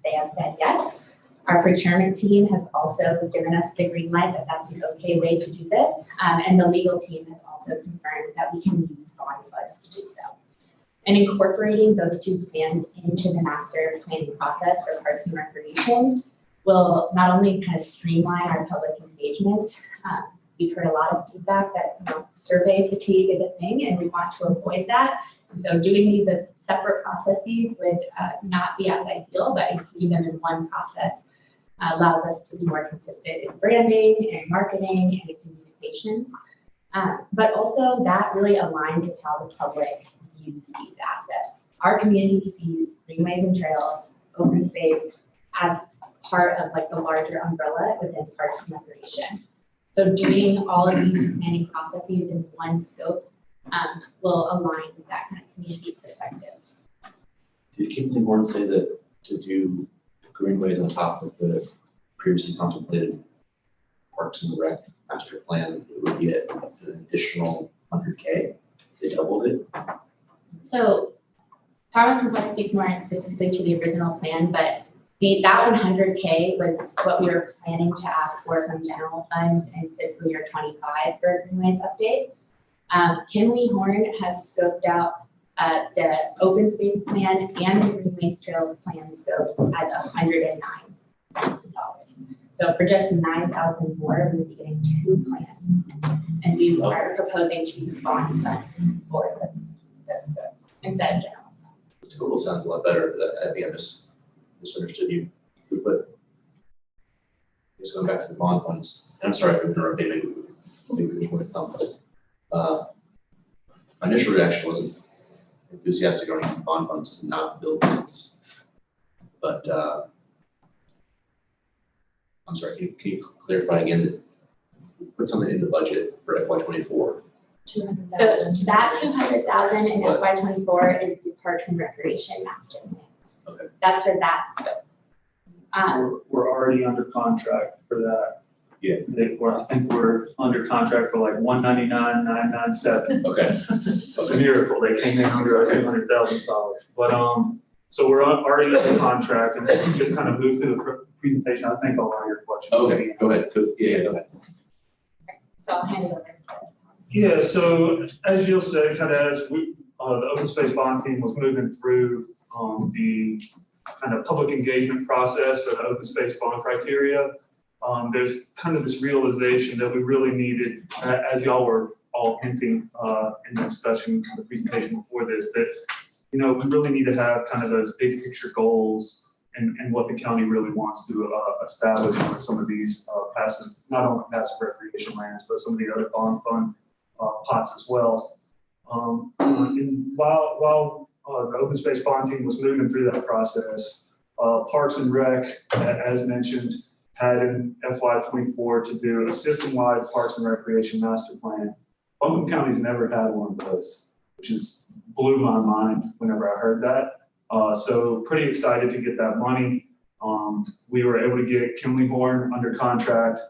They have said yes. Our procurement team has also given us the green light that that's an okay way to do this. And the legal team has also confirmed that we can use bond funds to do so. And incorporating those two plans into the master planning process for Parks and Recreation will not only kind of streamline our public engagement. We've heard a lot of feedback that survey fatigue is a thing, and we want to avoid that. And so doing these as separate processes would not be as ideal, but including them in one process allows us to be more consistent in branding and marketing and communications. But also that really aligns with how the public views these assets. Our community sees greenways and trails, open space as part of like the larger umbrella within Parks and Recreation. So doing all of these planning processes in one scope will align with that kind of community perspective. Did Kimberly Horn say that to do greenways on top of the previously contemplated Parks and Rec master plan, it would be an additional 100K? They doubled it? So Thomas can probably speak more specifically to the original plan, but that 100K was what we were planning to ask for from general funds in fiscal year 25 for Greenways update. Kimberly Horn has scoped out the open space plan and the Greenways Trails plan scopes as $109,000. So for just $9,000 more, we would be getting two plans. And we are proposing to use bond funds for this scopes instead of general funds. The total sounds a lot better. I think I misunderstood you. But just going back to the bond funds, and I'm sorry for interrupting, maybe there's more to come. My initial reaction wasn't enthusiastic on using bond funds to not build things. But I'm sorry, can you clarify again that we put something in the budget for FY24? So that 200,000 in FY24 is the Parks and Recreation Master Plan. Okay. That's for that scope. We're already under contract for that. Yeah. I think we're under contract for like 199,997. Okay. It's a miracle. They came in under $200,000. But so we're already under contract, and then we just kind of move through the presentation. I think I'll answer your question. Okay. Go ahead. Yeah, go ahead. So I'll hand it over. Yeah. So as Jill said, kind of as we, the open space bond team was moving through the kind of public engagement process for the open space bond criteria. There's kind of this realization that we really needed, as y'all were all hinting in the discussion, the presentation before this, that, we really need to have kind of those big picture goals and what the county really wants to establish with some of these passive, not only passive recreation lands, but some of the other bond fund pots as well. And while the open space bond team was moving through that process, Parks and Rec, as mentioned, had in FY24 to do a system-wide Parks and Recreation Master Plan. Buncombe County's never had one of those, which blew my mind whenever I heard that. So pretty excited to get that money. We were able to get Kimberly Horn under contract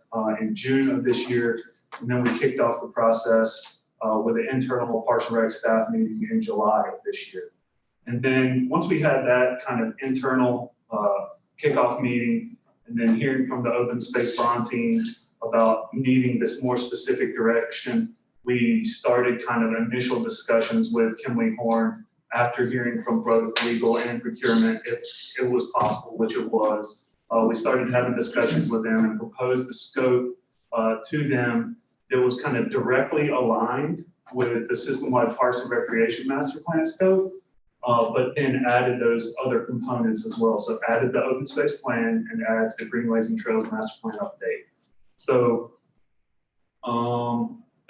in June of this year, and then we kicked off the process with an internal Parks and Rec staff meeting in July of this year. And then once we had that kind of internal kickoff meeting, and then hearing from the open space bond team about needing this more specific direction, we started kind of initial discussions with Kimberly Horn after hearing from both legal and procurement if it was possible, which it was. We started having discussions with them and proposed the scope to them that was kind of directly aligned with the system-wide Parks and Recreation Master Plan scope, but then added those other components as well. So added the open space plan and adds the Greenways and Trails Master Plan update. So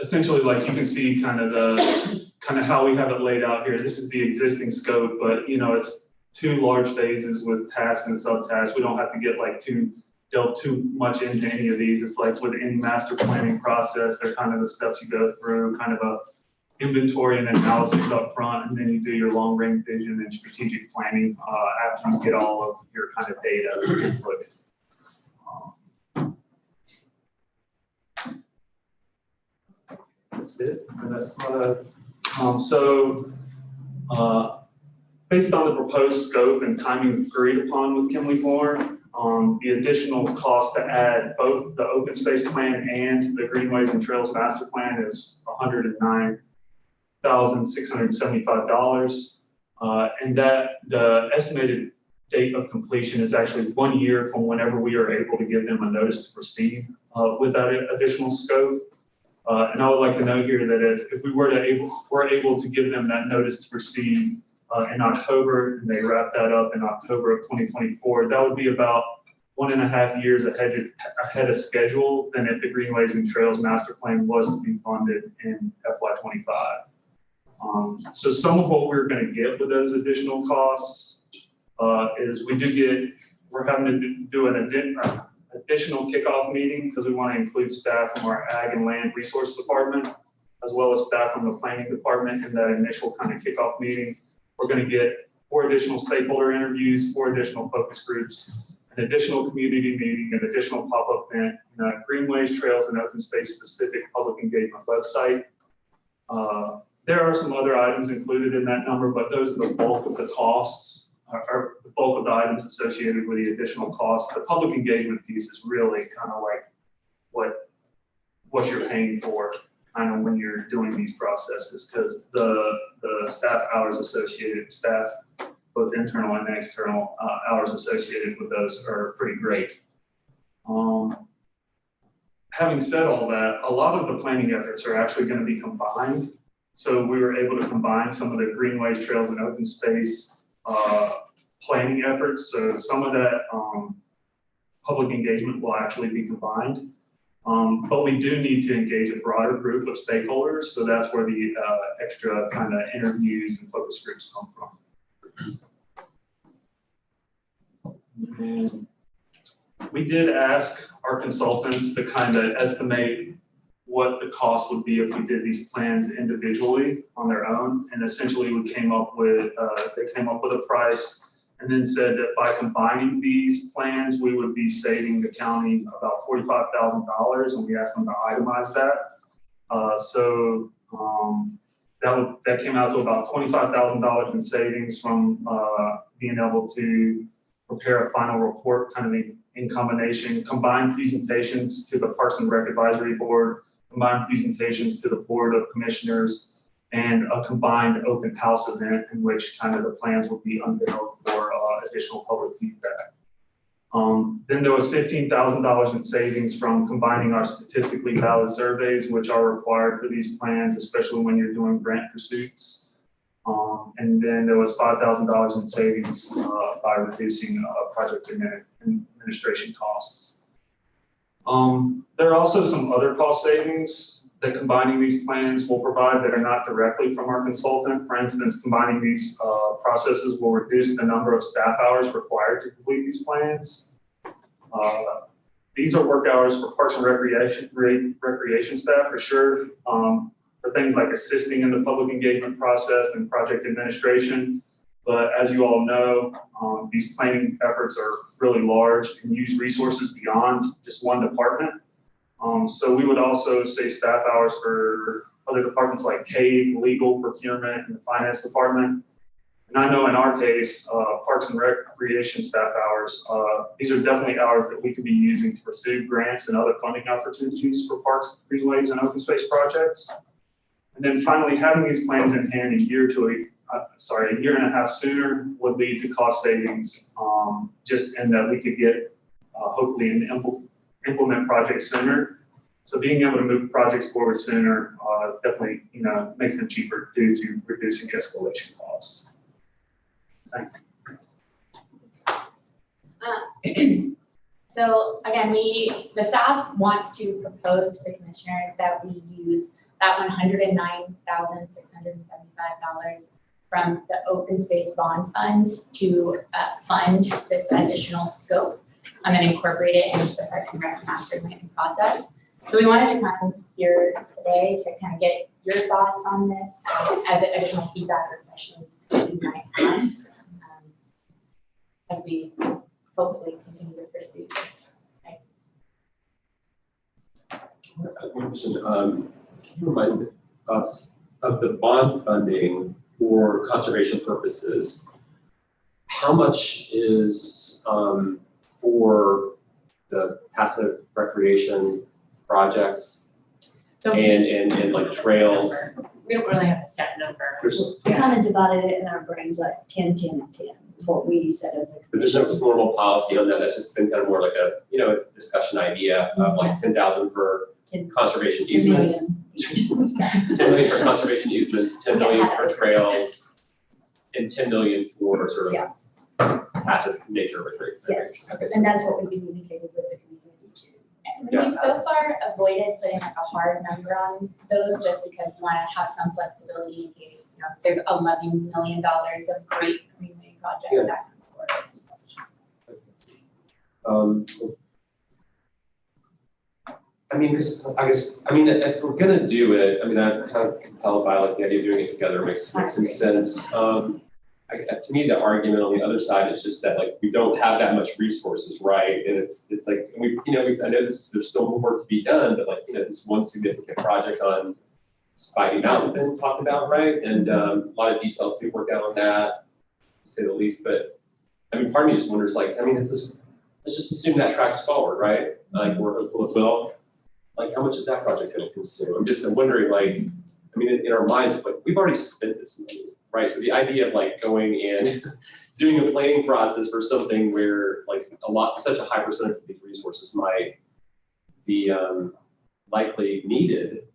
essentially, like you can see kind of how we have it laid out here. This is the existing scope, but it's two large phases with tasks and subtasks. We don't have to get like too delve too much into any of these. It's like with any master planning process, they're kind of the steps you go through, kind of a inventory and analysis up front, and then you do your long range vision and strategic planning after you get all of your kind of data input. That's it. And that's based on the proposed scope and timing agreed upon with Kimley Moore, the additional cost to add both the open space plan and the Greenways and Trails Master Plan is $109,675. And that the estimated date of completion is actually 1 year from whenever we are able to give them a notice to proceed with that additional scope. And I would like to note here that if we were able to give them that notice to proceed in October, and they wrap that up in October of 2024, that would be about 1.5 years ahead of schedule than if the Greenways and Trails Master Plan was to be funded in FY25. So some of what we're going to get with those additional costs is we're having to do an additional kickoff meeting because we want to include staff from our Ag and Land Resource Department, as well as staff from the Planning Department in that initial kind of kickoff meeting. We're going to get 4 additional stakeholder interviews, 4 additional focus groups, an additional community meeting, an additional pop-up event, and a Greenways, Trails, and Open Space specific public engagement website. There are some other items included in that number, but those are the bulk of the costs, or the bulk of the items associated with the additional costs. The public engagement piece is really kind of like what you're paying for kind of when you're doing these processes, because the staff hours associated, both internal and external hours associated with those are pretty great. Having said all that, a lot of the planning efforts are actually going to be combined. So we were able to combine some of the Greenways, Trails, and Open Space planning efforts. So some of that public engagement will actually be combined. But we do need to engage a broader group of stakeholders. So that's where the extra kind of interviews and focus groups come from. And we did ask our consultants to kind of estimate what the cost would be if we did these plans individually on their own. And essentially they came up with a price and then said that by combining these plans, we would be saving the county about $45,000, and we asked them to itemize that. That came out to about $25,000 in savings from being able to prepare a final report kind of in combination, combined presentations to the Parks and Rec Advisory Board, combined presentations to the Board of Commissioners, and a combined open house event in which kind of the plans will be unveiled for additional public feedback. Then there was $15,000 in savings from combining our statistically valid surveys, which are required for these plans, especially when you're doing grant pursuits. And then there was $5,000 in savings by reducing project administration costs. There are also some other cost savings that combining these plans will provide that are not directly from our consultant. For instance, combining these processes will reduce the number of staff hours required to complete these plans. These are work hours for Parks and Recreation staff for sure, for things like assisting in the public engagement process and project administration. But as you all know, these planning efforts are really large and use resources beyond just one department. So we would also save staff hours for other departments like CAVE, legal, procurement, and the finance department. And I know in our case, Parks and Recreation staff hours, these are definitely hours that we could be using to pursue grants and other funding opportunities for parks, greenways, and open space projects. And then finally, having these plans in hand a year and a half sooner would lead to cost savings, just in that we could get hopefully an implement projects sooner. So being able to move projects forward sooner definitely makes them cheaper due to reducing escalation costs. Thank you. So again, the staff wants to propose to the commissioners that we use that $109,675 from the open space bond funds to fund this additional scope. and incorporate it into the Parks and Rec master planning process. So we wanted to come here today to kind of get your thoughts on this, as additional feedback or questions that you might have, as we hopefully continue to pursue this. One question, can you remind us of the bond funding for conservation purposes? How much is for the passive recreation projects So and like trails? We don't really have a set number. There's, We kind of divided it in our brains like 10, 10, and 10 is what we said as a. but there's no formal policy on that. That's just been kind of more like a, you know, discussion idea of like 10,000 for 10 conservation 10 easements. million. 10 million for conservation easements, 10 million for trails, and 10 million for sort of Yeah. passive nature recreation. Yes, Okay, so- and that's what we communicated with the community too. And Yeah. we've so far avoided putting like a hard number on those just because we want to have some flexibility in case, you know, there's $11 million of great greenway projects Yeah. that comes forward. I mean, if we're gonna do it, I mean, I'm kind of compelled by like the idea of doing it together makes some sense. To me, the argument on the other side is just that like we don't have that much resources, right? And it's like I know there's still more work to be done, but like this one significant project on Spidey Mountain's been talked about, right? And a lot of details to be worked out on that, to say the least. But I mean, part of me just wonders, like, I mean, let's just assume that tracks forward, right? Like we're hopeful it will. Like, how much is that project going to consume? I'm wondering, like, I mean, in our minds, like, we've already spent this money, right? So the idea of like going and doing a planning process for something where like such a high percentage of these resources might be likely needed,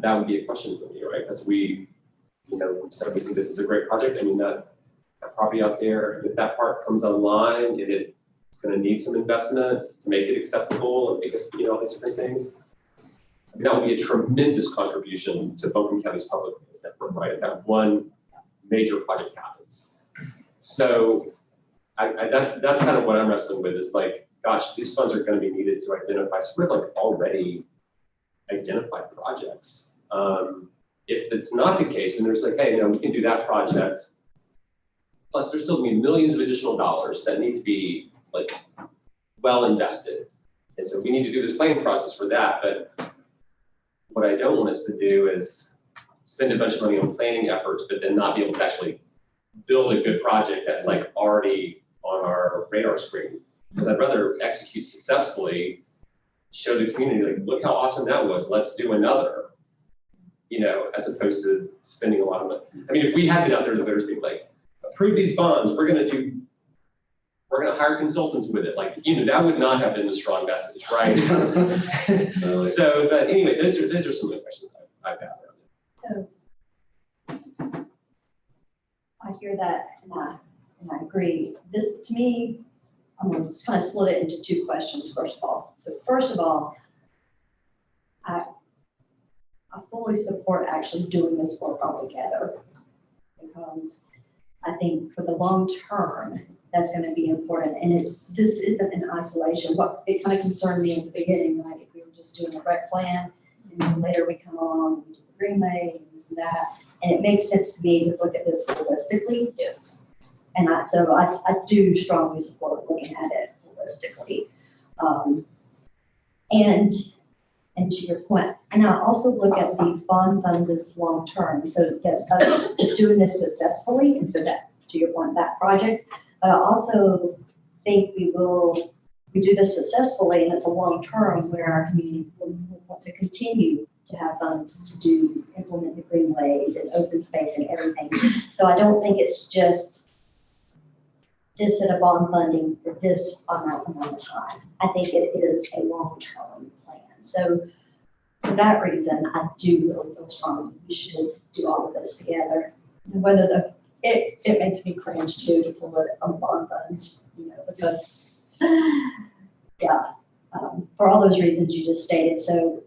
that would be a question for me, right? Because we said we think this is a great project. I mean, that property out there, if that park comes online, it's going to need some investment to make it accessible and make it, all these different things. I mean, that would be a tremendous contribution to Boca County's public lands network, right? If that one major project happens. So that's kind of what I'm wrestling with is like, gosh, these funds are going to be needed to identify sort of like already identified projects. If it's not the case, and there's like, hey, we can do that project, plus there's still going to be millions of additional dollars that need to be like well invested. And so we need to do this planning process for that. But what I don't want us to do is spend a bunch of money on planning efforts, but then not be able to actually build a good project that's like already on our radar screen. Because I'd rather execute successfully, show the community, like, look how awesome that was, let's do another, as opposed to spending a lot of money. I mean, if we had been out there, the voters being like, approve these bonds, we're going to hire consultants with it. Like, that would not have been the strong message, right? So, but anyway, those are some of the questions I've got. So I hear that and I agree. This, to me, I'm going to kind of split it into two questions, first of all. So first of all, I fully support actually doing this work all together because I think for the long term, that's going to be important. And this isn't in isolation. What it kind of concerned me in the beginning, like if we were just doing a rec plan and then later we come along and do the greenway and this and that. And it makes sense to me to look at this holistically. Yes. And I do strongly support looking at it holistically. And to your point, and I also look at the bond funds as long-term. So yes, us doing this successfully, and so that, to your point, that project, but I also think we do this successfully, and it's a long-term where our community will want to continue to have funds to implement the greenways and open space and everything. So I don't think it's just this at a bond funding for this amount of time. I think it is a long-term plan. So for that reason, I do really feel strongly we should do all of this together. And whether it makes me cringe too to pull it on bond funds, because for all those reasons you just stated. So,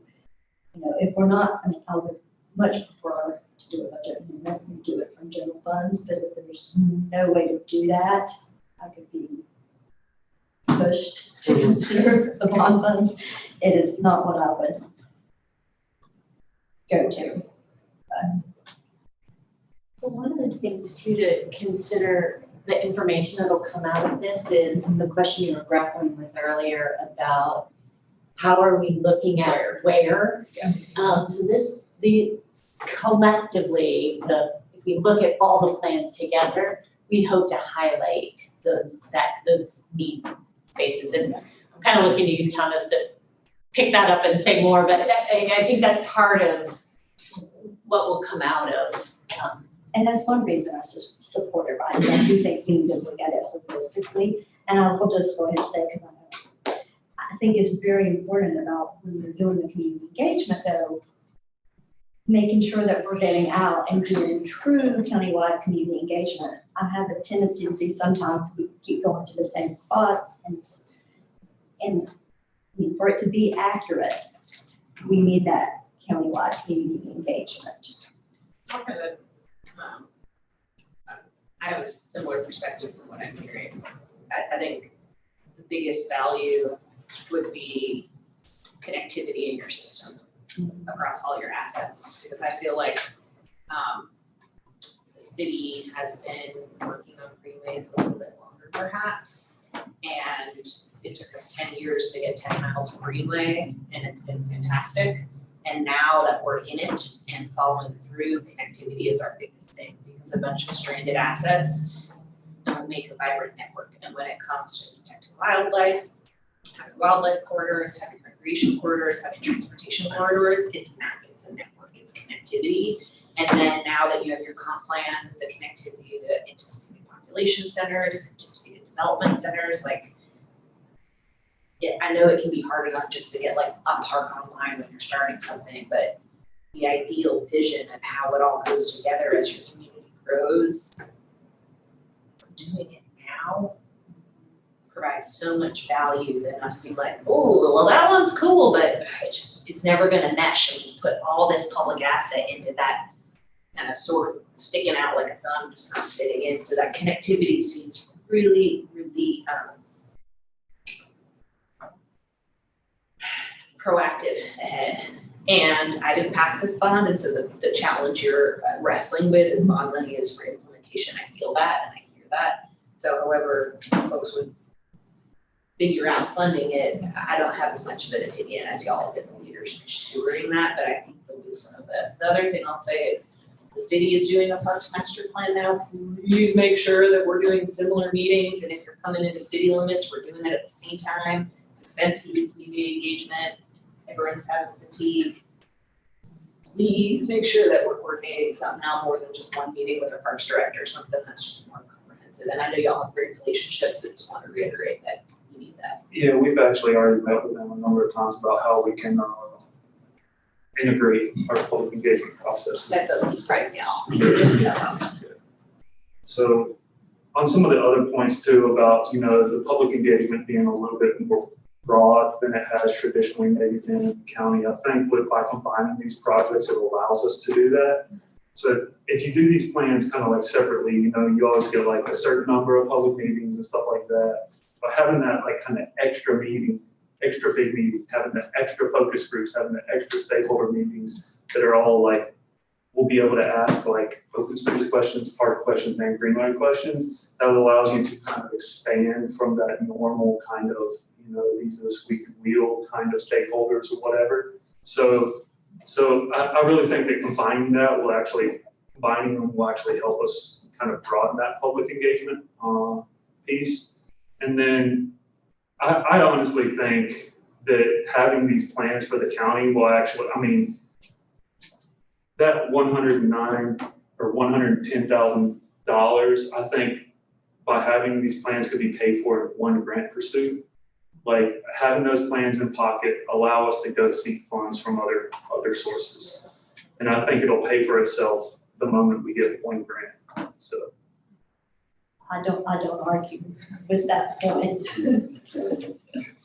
if we're not, I would much prefer to do a budget and let me do it from general funds, but if there's no way to do that, I could be pushed to consider the bond funds, it is not what I would go to. So one of the things too to consider, the information that'll come out of this is the question you were grappling with earlier about how are we looking at where? Yeah. So collectively, if we look at all the plans together, we hope to highlight those need spaces. And I'm kind of looking to you, Thomas, to pick that up and say more, but I think that's part of what will come out of. And that's one reason I support it, right? I do think we need to look at it holistically. And I will just go ahead and say, because I think it's very important about when we're doing the community engagement, though, making sure that we're getting out and doing true countywide community engagement. I have a tendency to see sometimes we keep going to the same spots, and I mean, for it to be accurate, we need that countywide community engagement. I have a similar perspective from what I'm hearing. I think the biggest value would be connectivity in your system across all your assets, because I feel like the city has been working on greenways a little bit longer perhaps, and it took us 10 years to get 10 miles of greenway, and it's been fantastic. And now that we're in it and following through, connectivity is our biggest thing, because a bunch of stranded assets don't make a vibrant network. And when it comes to protecting wildlife, having wildlife corridors, having recreation corridors, having transportation corridors, it's mapping, it's a network, it's connectivity. And then now that you have your comp plan, the connectivity to anticipated population centers, anticipated development centers, like, yeah, I know it can be hard enough just to get like a park online when you're starting something, but the ideal vision of how it all goes together as your community grows, doing it now provides so much value than us being like, oh, well, that one's cool, but it's never gonna mesh, and we put all this public asset into that kind of sort of sticking out like a thumb, just not fitting in. So that connectivity seems really, really proactive ahead. And I didn't pass this bond, and so the challenge you're wrestling with is bond money is for implementation. I feel that and I hear that. So however folks would figure out funding it, I don't have as much of an opinion as y'all have been the leaders stewarding that, but I think the wisdom of this. The other thing I'll say is the city is doing a parks master plan now. Please make sure that we're doing similar meetings, and if you're coming into city limits, we're doing it at the same time. It's expensive to do community engagement. Everyone's having fatigue. Please make sure that we're coordinating something now more than just one meeting with our parks director, something that's just more comprehensive. And I know y'all have great relationships, so I just want to reiterate that you need that. Yeah, we've actually already met with them a number of times about how we can integrate our public engagement process. That doesn't surprise me at all. That's awesome. So on some of the other points too about, the public engagement being a little bit more broad than it has traditionally maybe been in the county, I think by combining these projects, it allows us to do that. So if you do these plans kind of like separately, you always get like a certain number of public meetings and stuff like that. But having that like kind of extra meeting, extra big meeting, having the extra focus groups, having the extra stakeholder meetings that are all like, we'll be able to ask like open space questions, park questions, and greenway questions. That allows you to kind of expand from that normal kind of, these are the squeaky wheel kind of stakeholders or whatever. So I really think that combining them will actually help us kind of broaden that public engagement piece. And then I honestly think that having these plans for the county will actually, that $109,000 or $110,000, I think by having these plans could be paid for in one grant pursuit. Like having those plans in pocket allow us to go seek funds from other sources. And I think it'll pay for itself the moment we get one grant. So I don't argue with that point.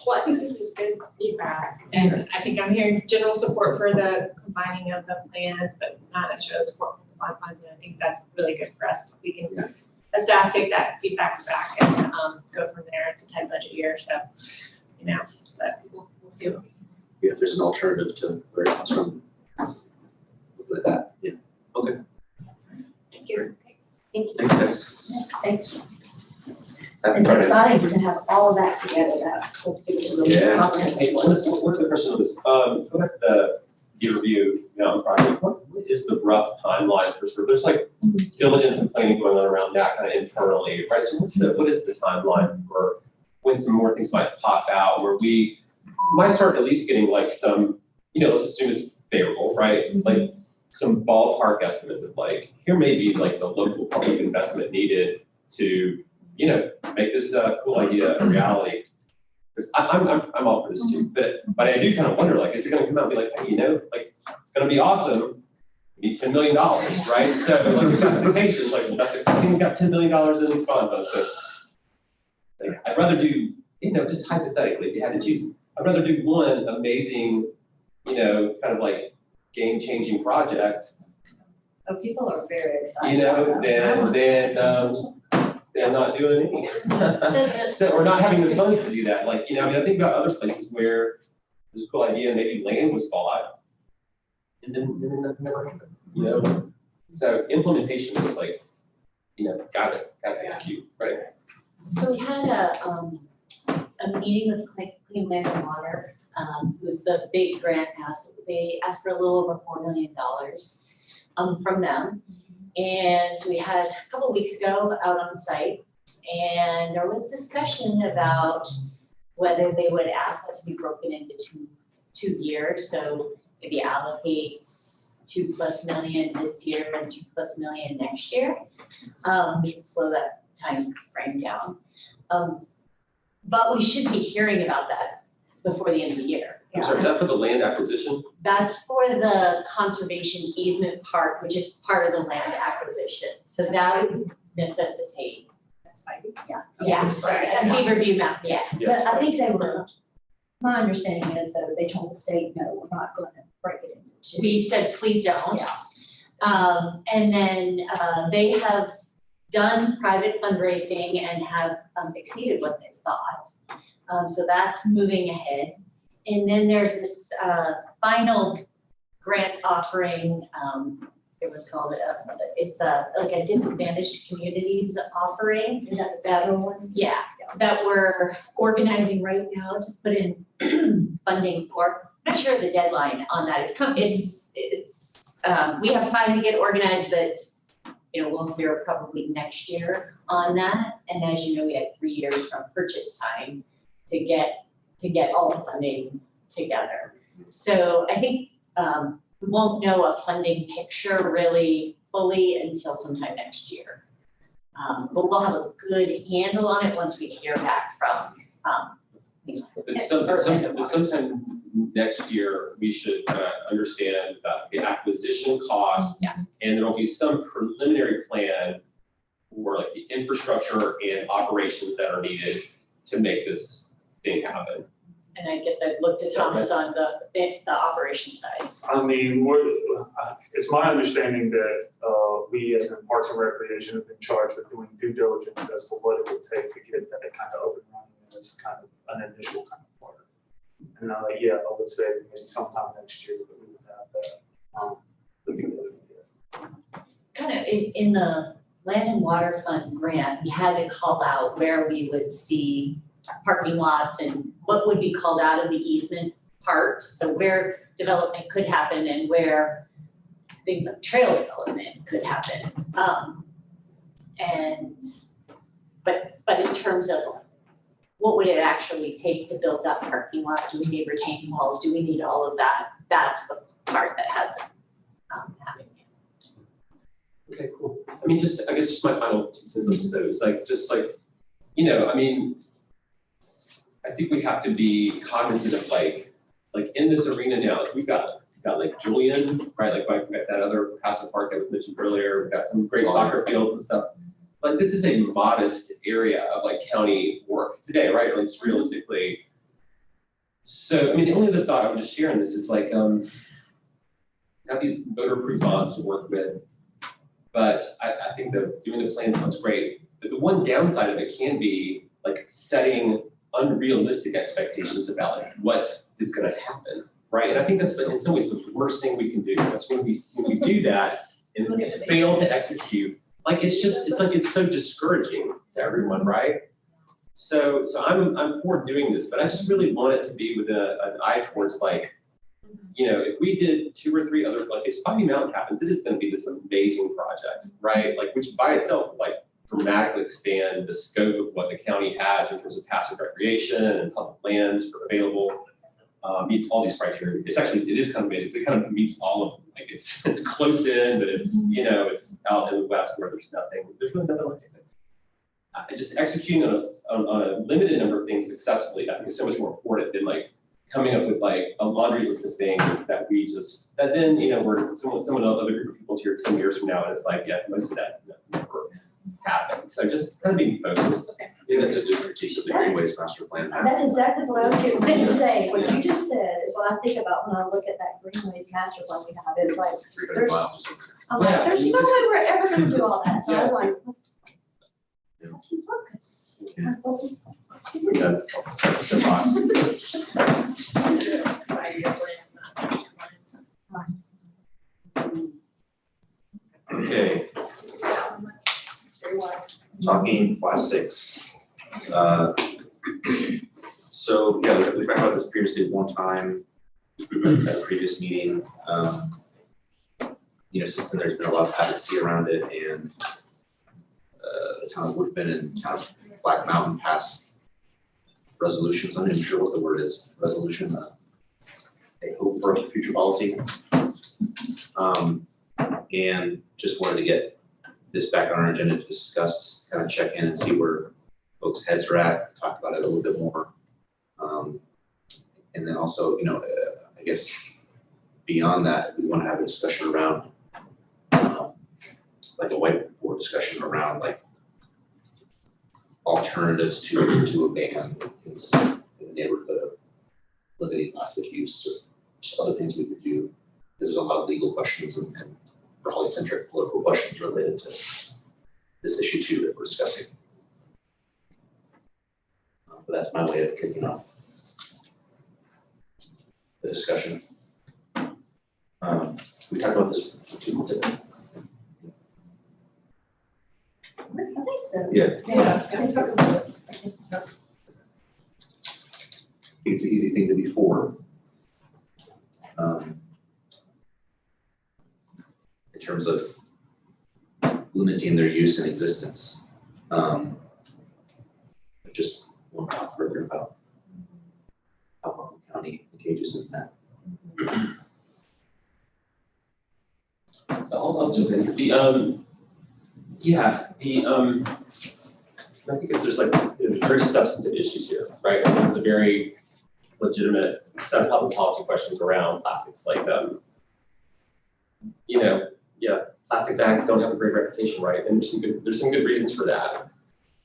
Well, I think this is good feedback, and I think I'm hearing general support for the combining of the plans, but not necessarily support for the bond funds, and I think that's really good for us. We can, as staff, take that feedback back and go from there it's a tight budget year, so, you know, but we'll see. Yeah, if there's an alternative to where it comes from. Look at that, yeah, okay, Thank you. Thank you. thanks guys. Thanks. Happy It's Friday. exciting to have all of that together, that will be a really Yeah. comprehensive Hey, one. one quick question on this. Go back to the year review mountain project. What is the rough timeline for sort of, there's like diligence and planning going on around that kind of internally, right? So what is the timeline for when some more things might pop out where we might start at least getting like some, let's assume it's favorable, right? Like some ballpark estimates of like, here may be like the local public investment needed to, make this cool idea a reality. Because I'm all for this too, but I do kind of wonder, like, is it going to come out and be like, hey, like, it's going to be awesome. We need $10 million, right? So, like, if that's the case, it's like, well, I think we got $10 million in these bond budgets. Like, I'd rather do, just hypothetically, if you had to choose, I'd rather do one amazing, kind of like game-changing project, Oh, people are very excited. than not doing anything. So, or not having the funds to do that. Like, I think about other places where this cool idea, maybe land was bought, and then nothing ever happened, So implementation is like, gotta execute, right? So we had a meeting with Clean Land and Water, who's the big grant ask. They asked for a little over $4 million from them. And so we had a couple of weeks ago out on site, and there was discussion about whether they would ask that to be broken into two years. So maybe allocate $2+ million this year and $2+ million next year, which would slow that time frame down. But we should be hearing about that before the end of the year. I'm sorry, is that for the land acquisition? That's for the conservation easement part, which is part of the land acquisition. So that would necessitate. Yeah, a Beaver View map, yeah. But I think they were, my understanding is that they told the state, no, we're not going to break it into two. We said, please don't. And then they have done private fundraising and have exceeded what they thought. So that's moving ahead. And then there's this final grant offering, it was called, it's like a disadvantaged communities offering. Is that the federal one? Yeah, that we're organizing right now to put in funding for. I'm not sure of the deadline on that. We have time to get organized, but we'll hear probably next year on that. And as you know, we had 3 years from purchase time to get all the funding together. So I think we won't know a funding picture really fully until sometime next year. But we'll have a good handle on it once we hear back from But sometime next year, we should understand the acquisition cost. Yeah. And there will be some preliminary plan for like the infrastructure and operations that are needed to make this thing happen. And I guess I've looked at Thomas on the operation side. I mean, it's my understanding that we as in Parks and Recreation have been charged with doing due diligence as to what it would take to get that kind of open running as kind of an initial kind of part. And I would say maybe sometime next year that we would have that. Kind of in the Land and Water Fund grant, we had to call out where we would see parking lots and what would be called out of the easement part. So where development could happen and where things like trail development could happen. But in terms of what would it actually take to build that parking lot? Do we need retaining walls? Do we need all of that? That's the part that hasn't happened yet. Okay, cool. I mean, I guess just my final 2 cents on this though, is I think we have to be cognizant of like in this arena now, we've got like Julian, right? Like we've got that other passive park that was mentioned earlier. We've got some great soccer fields and stuff. Like this is a modest area of like county work today, right? Like just realistically. So, I mean, the only other thought I would just share on this is like, have these voter-approved bonds to work with. But I think that doing the plan sounds great. But the one downside of it can be like setting unrealistic expectations about like what is going to happen, right? And I think that's in some ways the worst thing we can do. That's when we do that and we fail to execute. Like it's so discouraging to everyone, right? So I'm for doing this, but I just really want it to be with an eye towards like, you know, if we did 2 or 3 other, like if Spotty Mountain happens, it is going to be this amazing project, right? Like which by itself, like dramatically expand the scope of what the county has in terms of passive recreation and public lands for available, meets all these criteria. It is kind of amazing. It kind of meets all of them. Like it's close in, but it's, you know, it's out in the west where there's really nothing like it. Just executing on a limited number of things successfully, I think is so much more important than like coming up with like a laundry list of things that then, you know, we're someone other group of people's here 10 years from now, and it's like, yeah, most of that never happened. So just kind of being focused. I think that's a good critique of the Greenways Master Plan. That's exactly what I was getting ready to say. What you just said is what I think about when I look at that Greenways Master Plan we have. It's like, 300 miles. I'm like, there's no way we're ever going to do all that. So I was like, Yeah. We got the box. Okay, talking plastics. So, yeah, we talked about this previously at one time, at a previous meeting. You know, since then, there's been a lot of advocacy around it, and the town of Woodfin and town of Black Mountain passed resolutions. I'm not even sure what the word is, resolution, a hope for a future policy. And just wanted to get this back on our agenda to discuss, kind of check in and see where folks' heads are at, talk about it a little bit more. And then also, you know, I guess beyond that, we want to have a discussion around, like a whiteboard discussion around like alternatives to a ban in the neighborhood of limiting plastic use or just other things we could do. Because there's a lot of legal questions and polycentric political questions related to this issue too that we're discussing. But that's my way of kicking off the discussion. We talked about this 2 months ago. I think so. Yeah. Yeah. I think talk about it. It's an easy thing to be for. In terms of limiting their use and existence. I just want to talk further about how Buncombe County engages in that. I'll jump in. I think there's very substantive issues here, right? It's a very legitimate set of public policy questions around plastics, like, plastic bags don't have a great reputation, right? And there's some good reasons for that.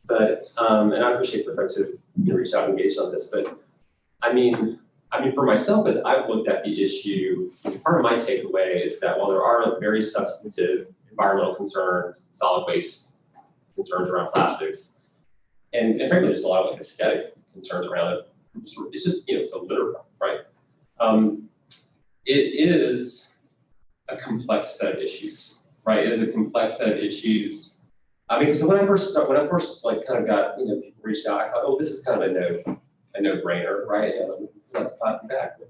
But, and I appreciate the folks who reached out and engaged on this, but I mean, for myself, as I've looked at the issue, part of my takeaway is that while there are very substantive environmental concerns, solid waste concerns around plastics, and frankly, just a lot of aesthetic concerns around it, it's just, it's a litter problem, right? It is a complex set of issues, right? It is a complex set of issues. I mean, so when I first kind of got, people reached out, I thought, oh, this is kind of a no-brainer, right? That's plastic bags.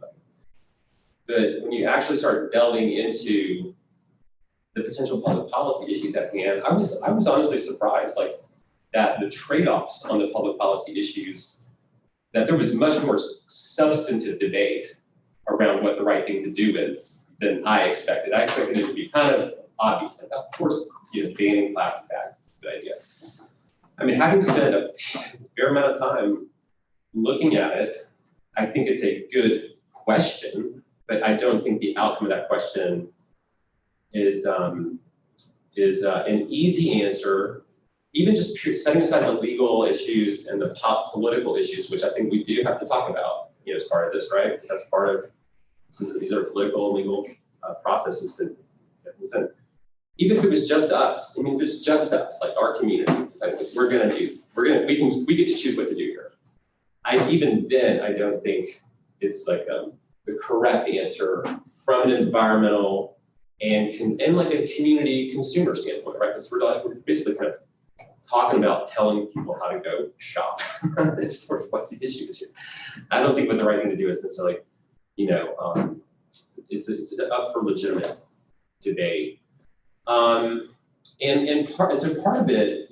But when you actually start delving into the potential public policy issues at hand, I was honestly surprised, that the trade-offs on the public policy issues, that there was much more substantive debate around what the right thing to do is than I expected. I expected it to be kind of obvious. Like, of course, banning plastic bags is a good idea. I mean, having spent a fair amount of time looking at it, I think it's a good question, but I don't think the outcome of that question is an easy answer. Even just setting aside the legal issues and the political issues, which I think we do have to talk about, as part of this, right? Because that's part of these are political and legal processes that consent. Even if it was just us, if it was just us, like our community, deciding what we get to choose what to do here. even then, I don't think it's like the correct answer from an environmental and like a community consumer standpoint, right? Because we're basically kind of talking about telling people how to go shop. That's sort of what the issue is here. I don't think what the right thing to do is necessarily, it's up for legitimate debate. And part of it,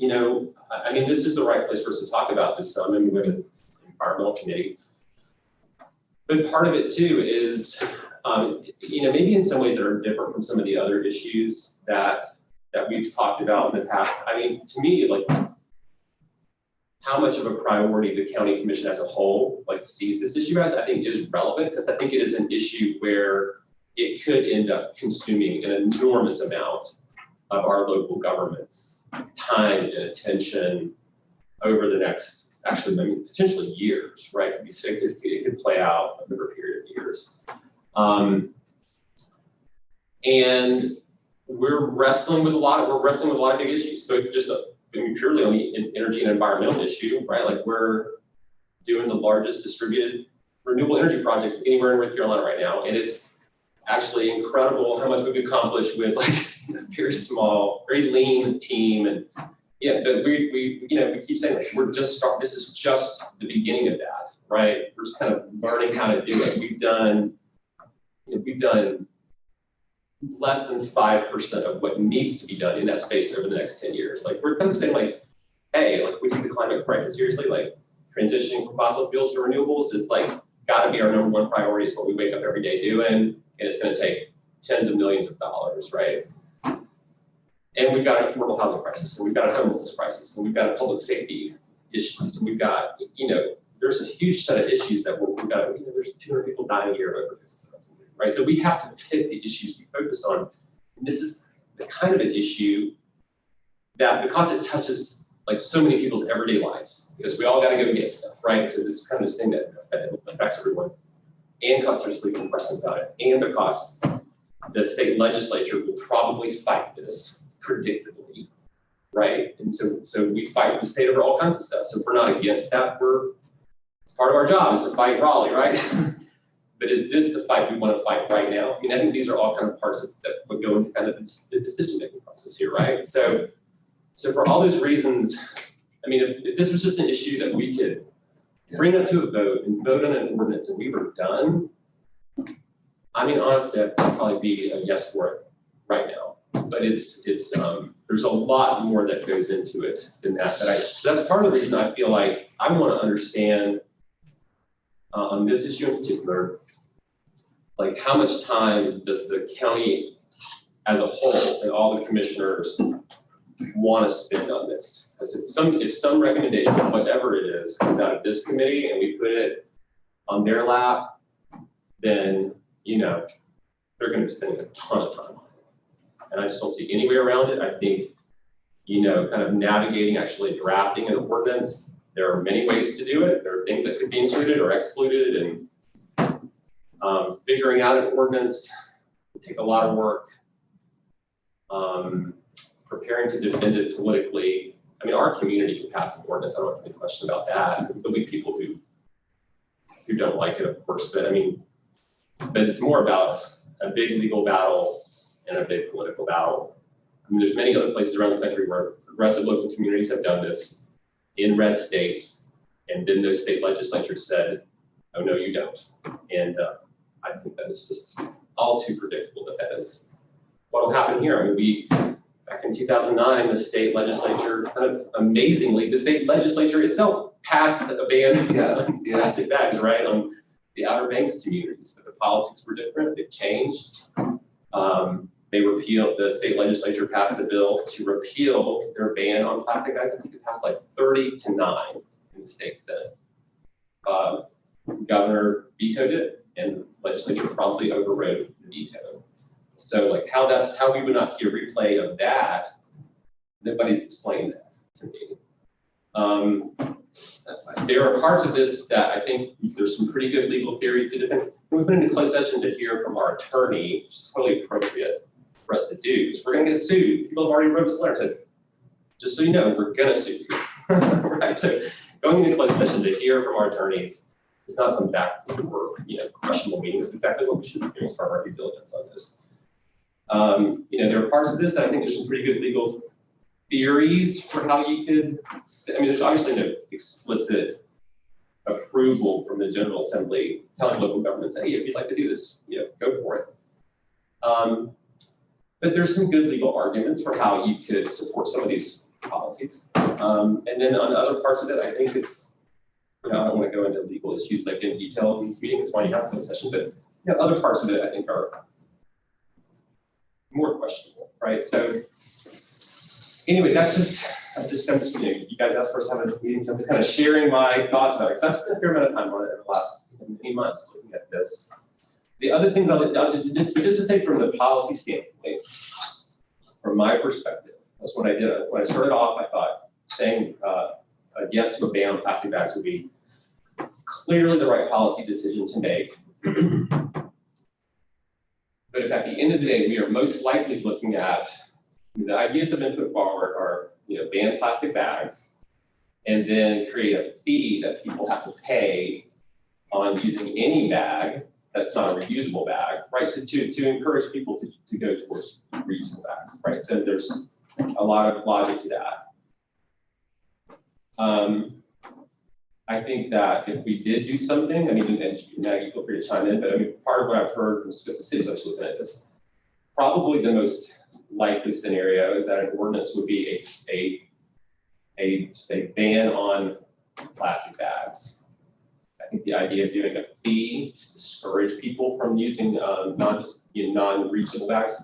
I mean, this is the right place for us to talk about this some. I mean, we have an environmental committee. But part of it too is, maybe in some ways that are different from some of the other issues that we've talked about in the past. I mean, to me, like, how much of a priority the county commission as a whole, sees this issue as, I think is relevant, because I think it is an issue where it could end up consuming an enormous amount of our local government's time and attention over the next, actually, I mean, potentially years, right? It could play out over a period of years. And we're wrestling with a lot of big issues. So just purely on the energy and environmental issue, right? Like, we're doing the largest distributed renewable energy projects anywhere in North Carolina right now. And it's actually incredible how much we've accomplished with a very small, very lean team. And yeah, but we keep saying, like, this is just the beginning of that, right? We're just kind of learning how to do it. We've done less than 5% of what needs to be done in that space over the next 10 years. Like, we're kind of saying, like, hey, like, we take the climate crisis seriously. Like, transitioning from fossil fuels to renewables is got to be our #1 priority. Is what we wake up every day doing, and it's going to take tens of millions of dollars, right? And we've got a affordable housing crisis, and we've got a homelessness crisis, and we've got a public safety issues, and we've got, there's a huge set of issues that we've got. There's 200 people dying a year of overdoses, right? So we have to pick the issues we focus on. And this is the kind of an issue that, because it touches so many people's everyday lives, because we all got to go get stuff, right? So this is kind of this thing that affects everyone, and because there's legal questions about it, and because the state legislature will probably fight this predictably, right? And so we fight the state over all kinds of stuff. So if we're not against that, it's part of our job is to fight Raleigh, right? But is this the fight we want to fight right now? I mean, I think these are all kind of parts that would go into kind of the decision-making process here, right? So for all those reasons, I mean, if this was just an issue that we could bring up to a vote and vote on an ordinance and we were done, I mean, honestly, I'd probably be a yes for it right now. But there's a lot more that goes into it than that. So that's part of the reason I feel like I want to understand on this issue in particular, like, how much time does the county as a whole and all the commissioners want to spend on this? Because if some recommendation, whatever it is, comes out of this committee and we put it on their lap, then, they're going to be spending a ton of time on it. And I just don't see any way around it. I think, kind of navigating, actually drafting an ordinance, there are many ways to do it. There are things that could be included or excluded, and figuring out an ordinance would take a lot of work. Preparing to defend it politically. I mean, our community can pass an ordinance. I don't have any question about that. There'll be people who don't like it, of course, but it's more about a big legal battle and a big political battle. I mean, there's many other places around the country where progressive local communities have done this in red states, and then those state legislatures said, oh, no, you don't. And I think that is just all too predictable that is what will happen here. I mean, back in 2009, the state legislature, kind of amazingly, the state legislature itself passed a ban on plastic bags, right, on the Outer Banks communities. But the politics were different. They've changed. The state legislature passed a bill to repeal their ban on plastic bags. I think it passed 30-9 in the state Senate. Governor vetoed it, and the legislature promptly overrode the veto. So how we would not see a replay of that, nobody's explained that to me. There are parts of this that I think there's some pretty good legal theories to defend. We've been in a closed session to hear from our attorney, which is totally appropriate for us to do, because we're going to get sued. People have already wrote us a letter and said, just so you know, we're going to sue you. Right? So going into closed session to hear from our attorneys is not some back door, questionable meeting. It's exactly what we should be doing as part of our due diligence on this. There are parts of this that I think there's some pretty good legal theories for how you could, there's obviously no explicit approval from the General Assembly telling local governments, hey, if you'd like to do this, go for it. But there's some good legal arguments for how you could support some of these policies. And then on other parts of it, I think it's, I don't want to go into legal issues like in detail in these meetings, why you have closed session, but other parts of it I think are more questionable, right? So anyway, that's just, I'm just you guys asked for us to have a meeting, so I'm just kind of sharing my thoughts about it. Because I've spent a fair amount of time on it in the last many months looking at this. The other things just to say from the policy standpoint, from my perspective, that's what I did. When I started off, I thought saying a yes to a ban on plastic bags would be clearly the right policy decision to make. But if at the end of the day, we are most likely looking at the ideas that have been put forward are, ban plastic bags and then create a fee that people have to pay on using any bag that's not a reusable bag, right? So to encourage people to go towards reusable bags, right? So there's a lot of logic to that. I think that if we did do something, and Maggie, feel free to chime in, but part of what I've heard from the cities actually looking at this, probably the most likely scenario is that an ordinance would be just a ban on plastic bags. I think the idea of doing a fee to discourage people from using non-reusable bags, I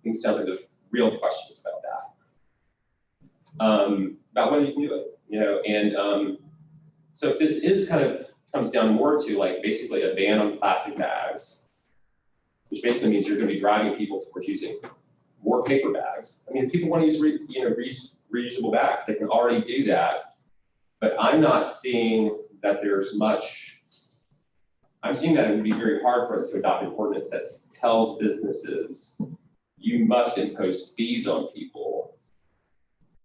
think sounds like there's real questions about that. About whether you can do it, and so if this is comes down more to like basically a ban on plastic bags, which basically means you're going to be driving people towards using more paper bags. If people want to use reusable bags, they can already do that. But I'm not seeing that there's much. I'm seeing that it would be very hard for us to adopt an ordinance that tells businesses you must impose fees on people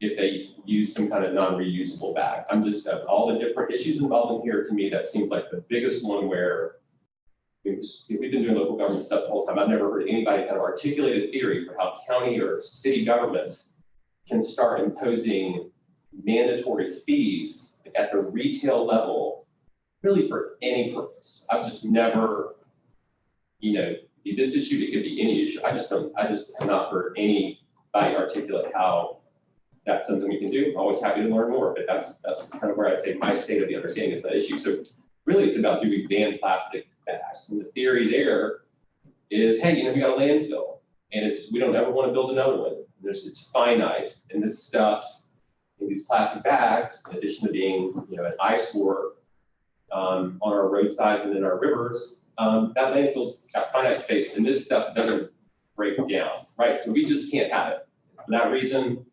if they use some kind of non-reusable bag. I'm just all the different issues involved in here. To me, that seems like the biggest one where we've been doing local government stuff the whole time. I've never heard anybody kind of articulate a theory for how county or city governments can start imposing mandatory fees at the retail level, really for any purpose. I've just never, this issue, it could be any issue. I just have not heard anybody articulate how that's something we can do. I'm always happy to learn more, but that's kind of where I'd say my state of the understanding is that issue. So really it's about, do we ban plastic bags? And the theory there is, hey, we got a landfill and we don't ever want to build another one. It's finite. And this stuff in these plastic bags, in addition to being, an eyesore on our roadsides and in our rivers, that landfill's got finite space and this stuff doesn't break down, right? So we just can't have it. For that reason,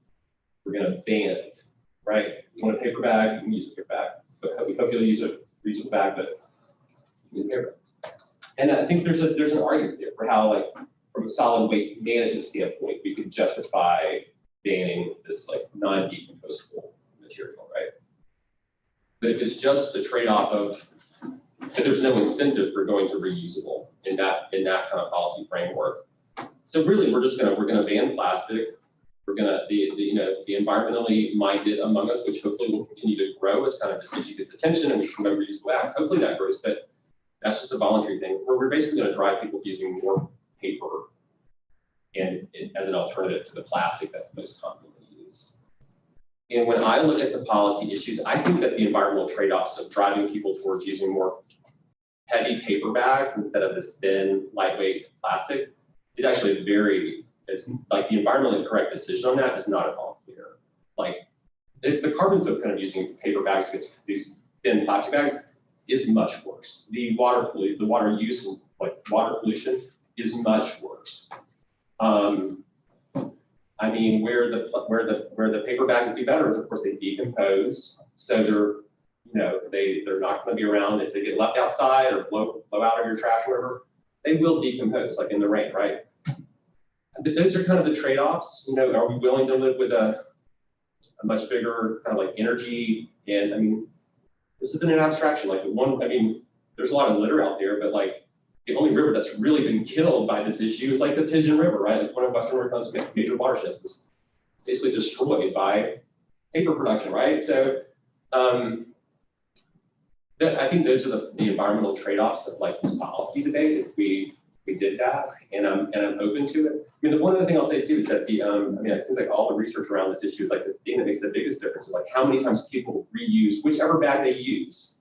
we're going to ban it, right? You want a paper bag, you can use a paper bag. But we hope you'll use a reusable bag, but use a paper bag. And I think there's an argument there for how, from a solid waste management standpoint, we could justify banning this non-decomposable material, right? But if it's just the trade-off of that there's no incentive for going to reusable in that kind of policy framework. So really, we're gonna ban plastic. We're gonna the environmentally minded among us, which hopefully will continue to grow as kind of this issue gets attention and we promote reusable bags. Hopefully that grows, but that's just a voluntary thing where we're basically going to drive people using more paper and as an alternative to the plastic that's most commonly used. And when I look at the policy issues, I think that the environmental trade-offs of driving people towards using more heavy paper bags instead of this thin, lightweight plastic is actually it's like the environmentally correct decision on that is not at all clear. The carbon footprint of using paper bags against these thin plastic bags is much worse. The water use and water pollution is much worse. Where the paper bags do better is, of course, they decompose. So they're not going to be around if they get left outside or blow out of your trash or whatever. They will decompose, like in the rain, right? But those are kind of the trade-offs. Are we willing to live with a much bigger kind of energy? And this isn't an abstraction, like the one, I mean, there's a lot of litter out there, but like, the only river that's really been killed by this issue is like the Pigeon River, right? Like one of Western Oregon's major watersheds was basically destroyed by paper production, right? So, I think those are the environmental trade-offs of like this policy debate, if we did that, and I'm open to it. I mean, the one other thing I'll say too is that I mean, it seems like all the research around this issue is like the thing that makes the biggest difference is like how many times people reuse whichever bag they use,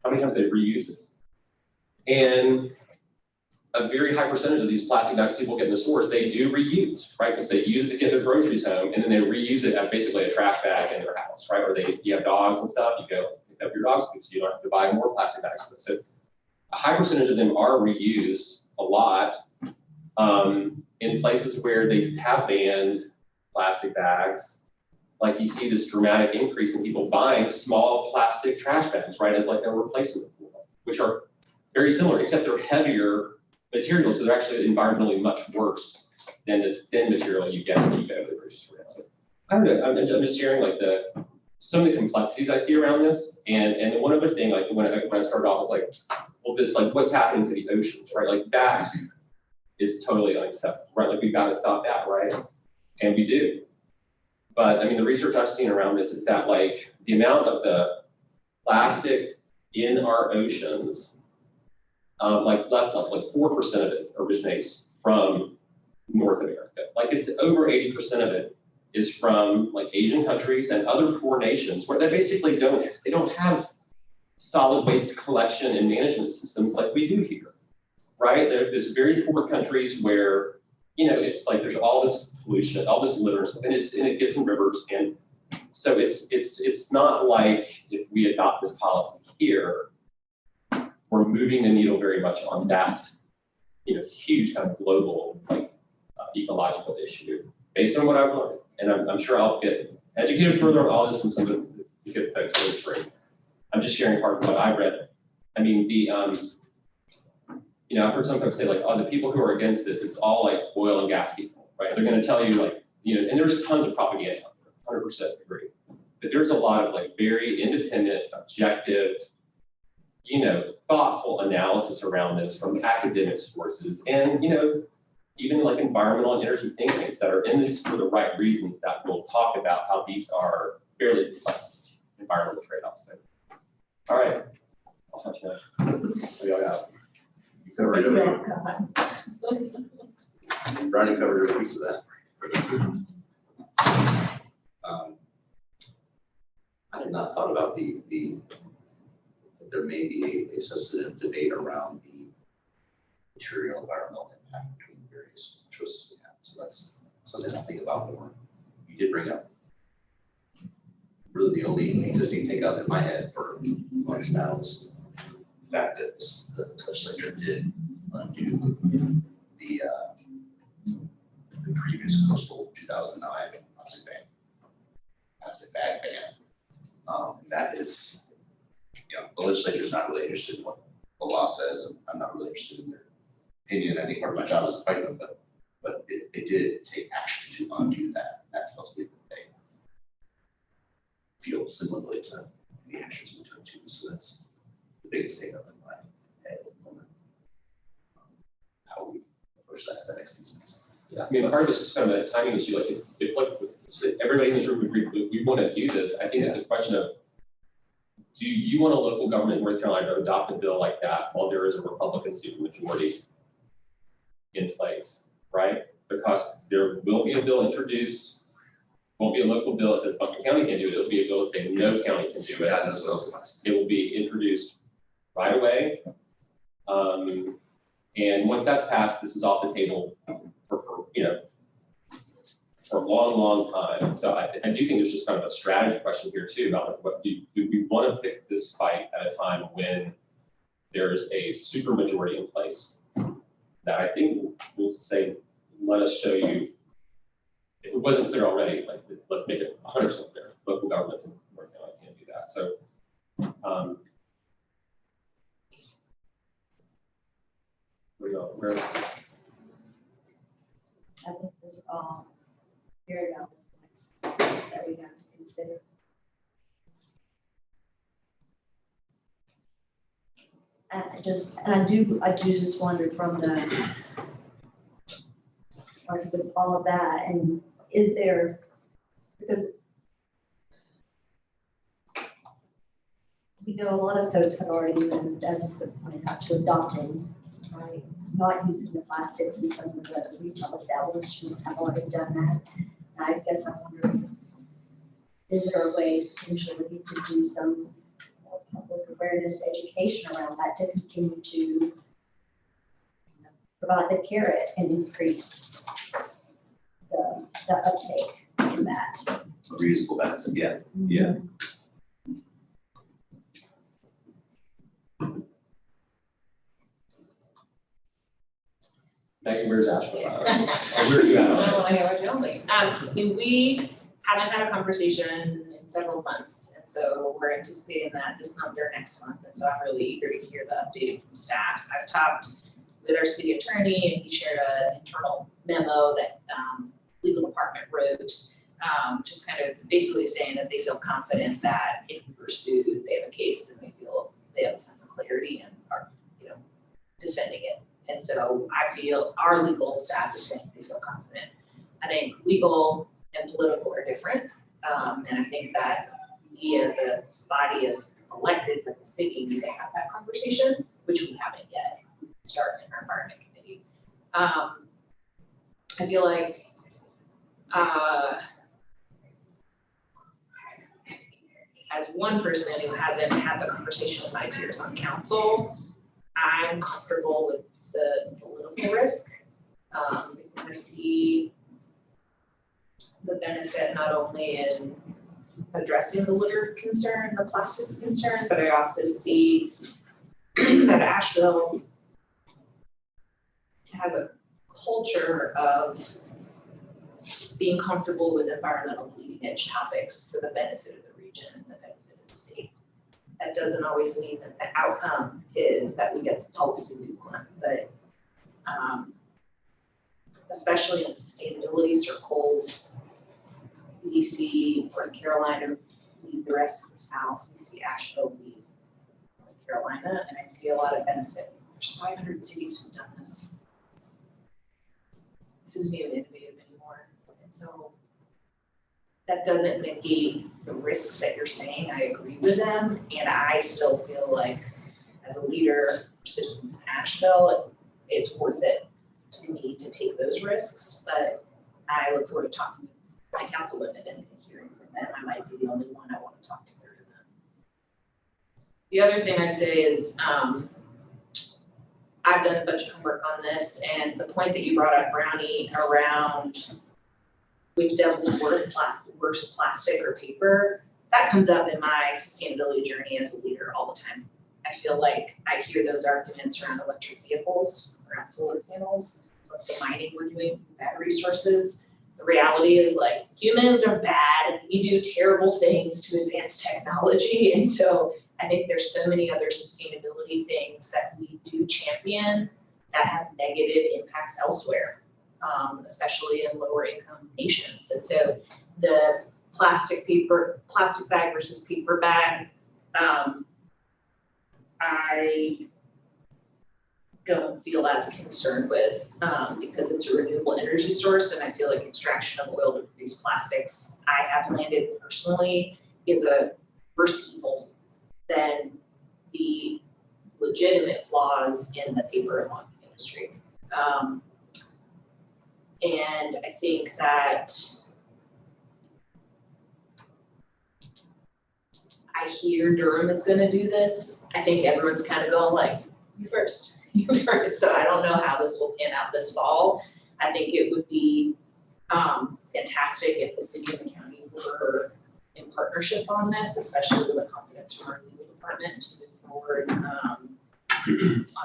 how many times they reuse it. And a very high percentage of these plastic bags people get in the stores, they do reuse, right? Because they use it to get their groceries home, and then they reuse it as basically a trash bag in their house, right? Or you have dogs and stuff, you go pick up your dog's food, so you don't have to buy more plastic bags for it. So a high percentage of them are reused a lot in places where they have banned plastic bags. Like you see this dramatic increase in people buying small plastic trash bags, right, as like a replacement for them, which are very similar, except they're heavier materials, so they're actually environmentally much worse than this thin material you get when you go to the grocery store. So I don't know, I'm just sharing like some of the complexities I see around this. And one other thing, like when I started off, was like, well, this like what's happening to the oceans, right? Like that is totally unacceptable, right? Like we've got to stop that, right? And we do. But I mean, the research I've seen around this is that like the amount of the plastic in our oceans, like less than like 4% of it originates from North America. Like it's over 80% of it is from like Asian countries and other poor nations where they basically don't have solid waste collection and management systems like we do here, right? There's very poor countries where, you know, it's like there's all this pollution, all this litter, and it gets in rivers, and so it's not like if we adopt this policy here, we're moving the needle very much on that, you know, huge kind of global like ecological issue based on what I've learned, and I'm sure I'll get educated further on all this from some of the good folks in this room. I'm just sharing part of what I read. I mean, you know, I've heard some folks say like, oh, the people who are against this, it's all like oil and gas people, right? They're going to tell you like, you know, and there's tons of propaganda out there, 100% agree. But there's a lot of like very independent, objective, you know, thoughtful analysis around this from academic sources, and, you know, even like environmental and energy think tanks that are in this for the right reasons that will talk about how these are fairly complex environmental trade-offs. So, all right, I'll touch that. What do y'all got? You covered everything. Ronnie covered every piece of that. I had not thought about that there may be a sensitive debate around the material environmental impact between various choices we have. So that's something to think about more. You did bring up really the only existing thing up in my head for months now is the fact that the legislature did undo the previous coastal 2009 plastic bag ban. That is, you know, the legislature is not really interested in what the law says, and I'm not really interested in their opinion. I think part of my job is to fight them, but it did take action to undo that. That tells me that they feel similarly to the actions we took too. So that's the biggest thing up in my head at the moment. How we approach that, if that makes sense. Yeah, I mean, part of this is kind of a timing issue. Like, if like everybody in this room would agree, we want to do this. I think it's a question of, do you want a local government in North Carolina to adopt a bill like that while there is a Republican supermajority in place, right? Because there will be a bill introduced, won't be a local bill that says Buncombe County can do it. It'll be a bill that says no county can do it. God knows what else it was. It will be introduced right away. And once that's passed, this is off the table for you know, for a long, long time. So I do think there's just kind of a strategy question here too about like, what do we want to pick this fight at a time when there's a super majority in place that I think will say, let us show you, if it wasn't clear already, like let's make it 100% clear. Local governments in North Carolina can't do that. So where I think those are all very valid points that we have to consider. And I do just wonder from the, like with all of that, and is there, because we know a lot of folks have already moved as when it got to adopting, right? Not using the plastics, and some of the retail establishments have already done that. And I guess I'm wondering, is there a way potentially to do some more public awareness education around that to continue to provide the carrot and increase the uptake in that? Reusable bags again, yeah. Thank you, where's Asheville? Where are you at? Oh, I know, we're only. We haven't had a conversation in several months, and so we're anticipating that this month or next month, and so I'm really eager to hear the update from staff. I've talked with our city attorney, and he shared an internal memo that legal department wrote, just kind of basically saying that they feel confident that if we pursue, they have a case, and they feel they have a sense of clarity and are, defending it. And so I feel our legal staff is saying they feel confident. I think legal and political are different. And I think that we as a body of electeds of the city need to have that conversation, which we haven't yet. We can start in our environment committee. I feel like as one person who hasn't had the conversation with my peers on council, I'm comfortable with the political risk, because I see the benefit not only in addressing the litter concern, the plastics concern, but I also see that Asheville has a culture of being comfortable with environmental leading edge topics for the benefit of the region and the benefit of the state. That doesn't always mean that the outcome is that we get the policy we want, but especially in sustainability circles, we see North Carolina lead the rest of the South. We see Asheville lead North Carolina, and I see a lot of benefit. There's 500 cities who've done this. This isn't even innovative anymore, and so that doesn't negate the risks that you're saying. I agree with them, and I still feel like as a leader, citizens in Asheville, it's worth it to me to take those risks. But I look forward to talking to my councilwomen and hearing from them. I might be the only one I want to talk to them. The other thing I'd say is I've done a bunch of homework on this, and the point that you brought up, Brownie, around which devil's worse, plastic or paper, that comes up in my sustainability journey as a leader all the time. I feel like I hear those arguments around electric vehicles, around solar panels, what's the mining we're doing from battery sources. The reality is, like, humans are bad. We do terrible things to advance technology. And so I think there's so many other sustainability things that we do champion that have negative impacts elsewhere, especially in lower income nations. And so the plastic bag versus paper bag, I don't feel as concerned with, because it's a renewable energy source, and I feel like extraction of oil to produce plastics, I have landed personally, is a worse evil than the legitimate flaws in the paper and logging industry. And I think that I hear Durham is going to do this. I think everyone's kind of going like, you first. So I don't know how this will pan out this fall. I think it would be fantastic if the city and the county were in partnership on this, especially with the confidence from our legal department to move forward on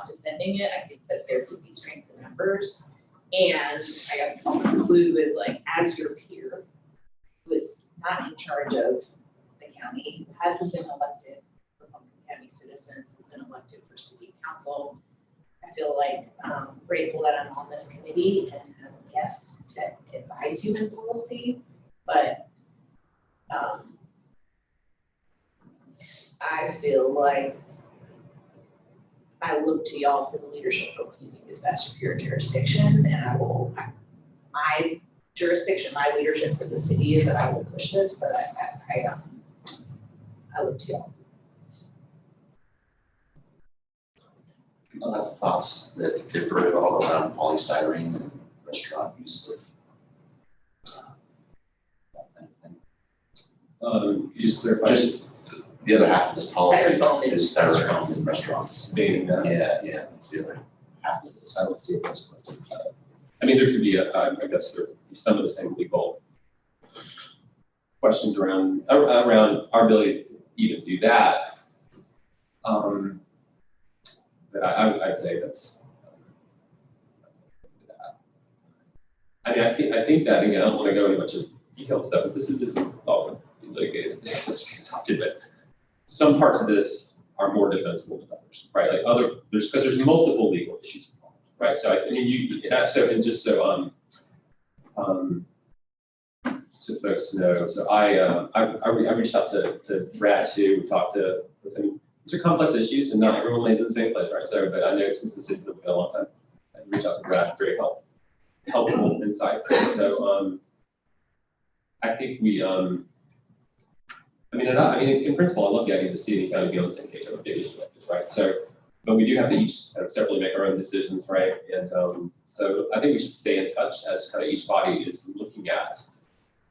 defending it. I think that there could be strength in numbers. And I guess I'll conclude with, like, as your peer, who is not in charge of the county, who hasn't been elected for Pumpkin County citizens, has been elected for city council, I feel like grateful that I'm on this committee and as a guest to advise you in policy. But I feel like I look to y'all for the leadership for what you think is best for your jurisdiction, and my jurisdiction, my leadership for the city is that I will push this, but I look to y'all. Thoughts that differ at all around polystyrene and restaurant use of that kind of thing? Could you just clarify? Just the other half of this policy Styrofoam in is styrofoam in restaurants. Being, Yeah, that's the other half of this. I don't see it. I mean, there could be, I guess there could be some of the same legal questions around our ability to even do that. But I'd say that's. I mean, I think that, again, I don't want to go into much of detailed stuff, because this is all litigated, but some parts of this are more defensible than others, right? Like because there's multiple legal issues involved, right? So I mean, so folks know, so I reached out to Brad too, we talked to, I mean, these are complex issues and not everyone lands in the same place, right? So, but I know since the city's been a long time, I reached out to Brad, very helpful insights. And so, I think we, I mean, in principle, I love the idea of the city kind of be on the same page on a big issue like this, right? So, but we do have to each kind of separately make our own decisions, right? And so I think we should stay in touch as kind of each body is looking at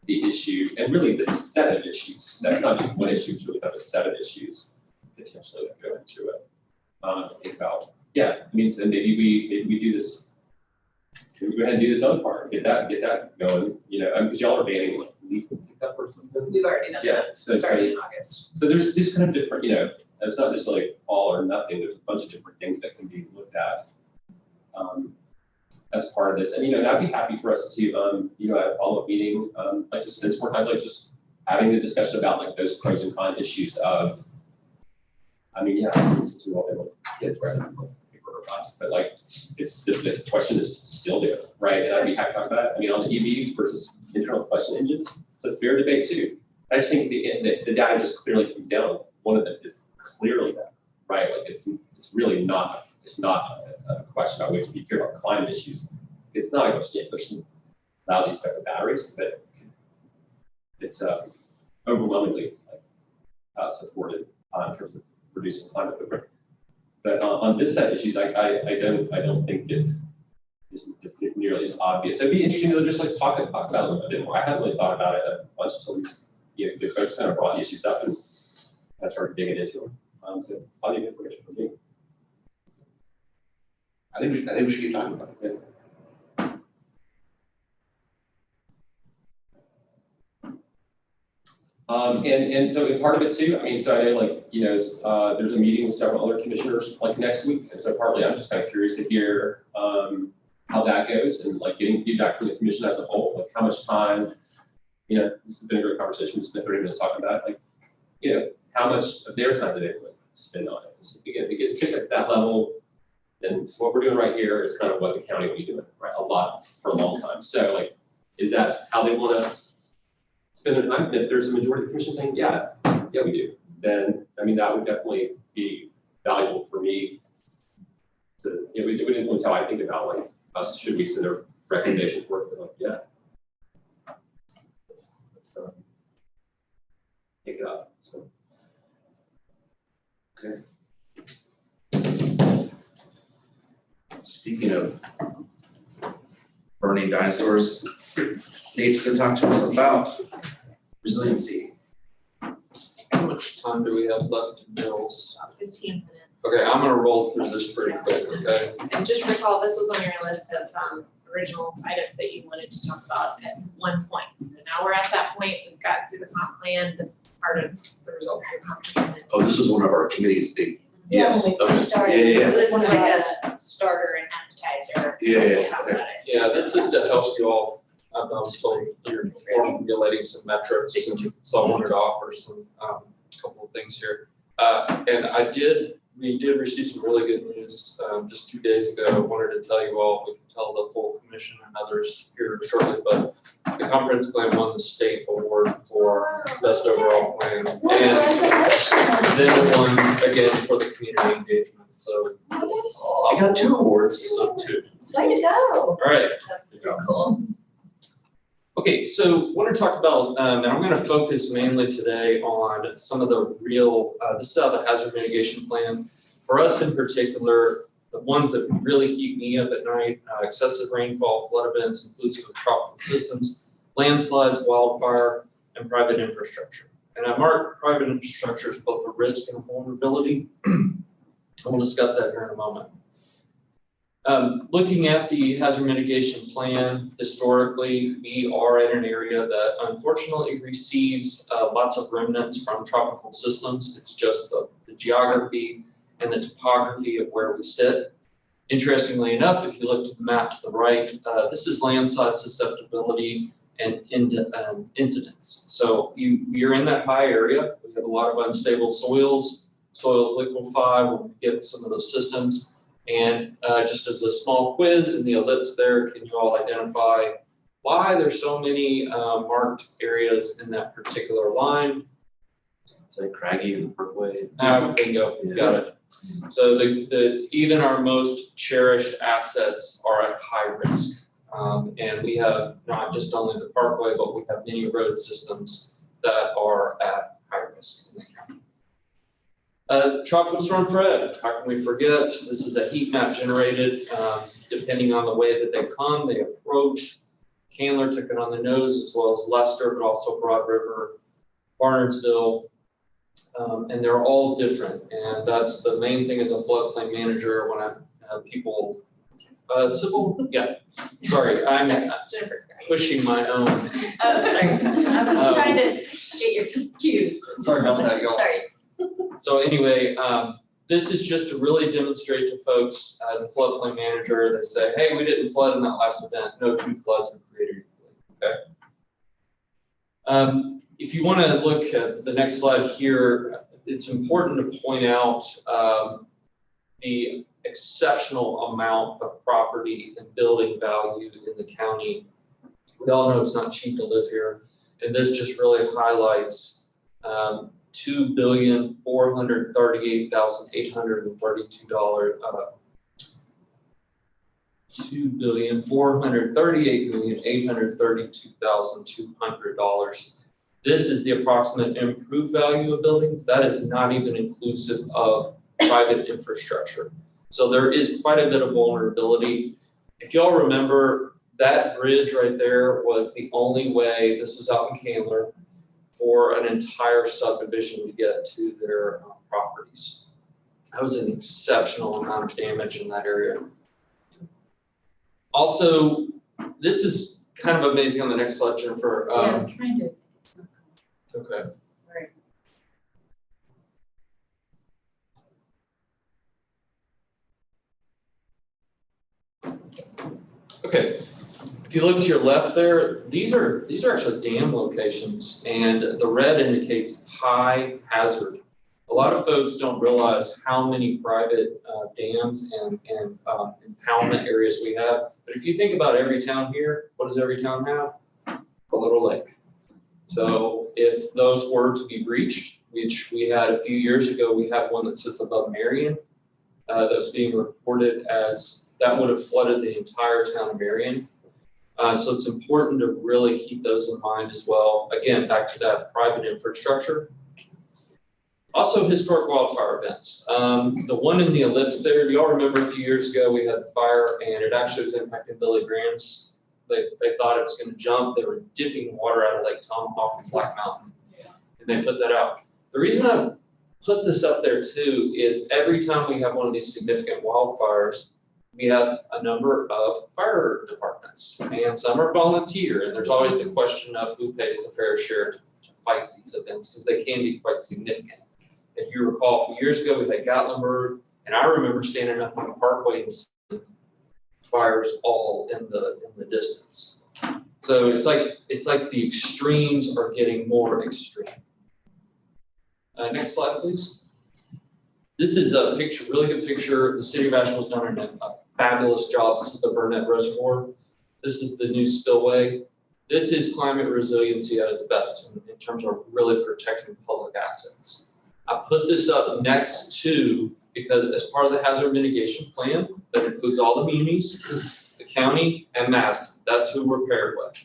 the issue and really the set of issues. That's not just one issue, it's really kind of a set of issues potentially that go into it. Think about, yeah, I mean, so maybe we do this. Can we go ahead and do this other part? Get that going, you know, because y'all are banning like leaf pickup or something. We've already done that, starting in August. So there's just kind of different, you know, it's not just like all or nothing. There's a bunch of different things that can be looked at as part of this. And, you know, I'd be happy for us to, you know, at a follow-up meeting, like just spend some more time, like just having the discussion about like those pros and cons issues of, I mean, yeah, this is what they look kids, right? But like, it's the question is still there, right? And I'd be happy to talk about it. I mean, on the EVs versus internal combustion engines, it's a fair debate too. I just think the data just clearly comes down. One of them is clearly that, right? Like it's really not, it's not a question about we care about climate issues. It's not a question, there's some lousy stuff with batteries, but it's overwhelmingly supported in terms of reducing climate footprint. But on this set of issues, I don't think it is nearly as obvious. It'd be interesting to just like talk about it a little bit more. I hadn't really thought about it a bunch until these the folks kind of brought the issues up and I started digging into them. So plenty of information for me. I think we should keep talking about it. And so in part of it too, I mean, so I know like, you know, there's a meeting with several other commissioners like next week. And so partly I'm just kind of curious to hear how that goes and like getting feedback from the commission as a whole, like how much time, you know, this has been a great conversation. We spent 30 minutes talking about it, like, you know, how much of their time do they spend on it? So again, if it gets kicked at that level, then what we're doing right here is kind of what the county will be doing, right? A lot for a long time. So like, is that how they want to spend their time? And if there's a majority of the commission saying, yeah, we do, then, I mean, that would definitely be valuable for me to, it would influence how I think about like us, should we send a recommendation for it? Like, yeah. Let's take it up, so. Okay. Speaking of burning dinosaurs, Nate's gonna talk to us about resiliency. How much time do we have left in bills? About 15 minutes. Okay, I'm gonna roll through this pretty quick, okay? And just recall, this was on your list of original items that you wanted to talk about at one point. So now we're at that point, we've got through the comp plan, this is part of the results of the comp plan. Oh, this is one of our committee's big. Yeah, Yes. when we first started. Yeah. So this is like a starter and appetizer. Yeah. Talk about it. Yeah, this is to help you all. I was told you're formulating some metrics, and so I wanted to offer some couple of things here. And we did receive some really good news just 2 days ago. I wanted to tell you all, we can tell the full commission and others here shortly, but the comprehensive plan won the state award for best overall plan. And then it won again for the community engagement. So I got 2 awards, so 2. Way to go. All right. That's pretty cool. Okay, so I want to talk about, and I'm going to focus mainly today on some of the real, this is how the hazard mitigation plan, for us in particular, the ones that really keep me up at night, excessive rainfall, flood events, inclusive of tropical systems, landslides, wildfire, and private infrastructure. And I mark private infrastructure as both a risk and a vulnerability. We'll discuss that here in a moment. Looking at the hazard mitigation plan, historically, we are in an area that unfortunately receives lots of remnants from tropical systems. It's just the geography and the topography of where we sit. Interestingly enough, if you look to the map to the right, this is landslide susceptibility and incidents. So you're in that high area. We have a lot of unstable soils. Soils liquefy when we get some of those systems. And just as a small quiz in the ellipse there, can you all identify why there's so many marked areas in that particular line? It's like Craggy and the Parkway. Bingo, got it. So even our most cherished assets are at high risk. And we have not just only the Parkway, but we have many road systems that are at high risk in the county. Tropical Storm Fred, how can we forget? This is a heat map generated depending on the way that they come, they approach. Candler took it on the nose, as well as Lester, but also Broad River, Barnesville, and they're all different. And that's the main thing as a floodplain manager when I have people, Sybil, yeah, sorry, I'm Jennifer. pushing my own. Oh, sorry. I'm trying to get your cues. Sorry about that, y'all. Sorry. So anyway, this is just to really demonstrate to folks as a floodplain manager, they say, hey, we didn't flood in that last event. No 2 floods were created equally, okay? If you want to look at the next slide here, it's important to point out the exceptional amount of property and building value in the county. We all know it's not cheap to live here, and this just really highlights $2,438,832 $2,438,832,200. This is the approximate improved value of buildings. That is not even inclusive of private infrastructure. So there is quite a bit of vulnerability. If y'all remember, that bridge right there was the only way, this was out in Candler, for an entire subdivision to get to their properties. That was an exceptional amount of damage in that area. Also, this is kind of amazing on the next slide, Jennifer. Yeah, I'm trying to. It's not coming. Okay. Right. Okay. If you look to your left there, these are actually dam locations, and the red indicates high hazard. A lot of folks don't realize how many private dams and impoundment areas we have. But if you think about every town here, what does every town have? A little lake. So if those were to be breached, which we had a few years ago, we had one that sits above Marion that was being reported as that would have flooded the entire town of Marion. So it's important to really keep those in mind as well. Again, back to that private infrastructure. Also, historic wildfire events. The one in the ellipse there, do y'all remember a few years ago we had a fire and it actually was impacting Billy Graham's. They thought it was going to jump. They were dipping water out of Lake Tomahawk and Black Mountain. And they put that out. The reason I put this up there too is every time we have one of these significant wildfires, we have a number of fire departments, and some are volunteer, and there's always the question of who pays the fair share to fight these events, because they can be quite significant. If you recall, a few years ago, we had Gatlinburg, and I remember standing up on the Parkway and seeing fires all in the distance. So it's like the extremes are getting more extreme. Next slide, please. This is a picture, really good picture. The city of Asheville's done a fabulous job. This is the Burnett Reservoir. This is the new spillway. This is climate resiliency at its best in terms of really protecting public assets. I put this up next to Because as part of the hazard mitigation plan, that includes all the munis, the county, and Madison. That's who we're paired with.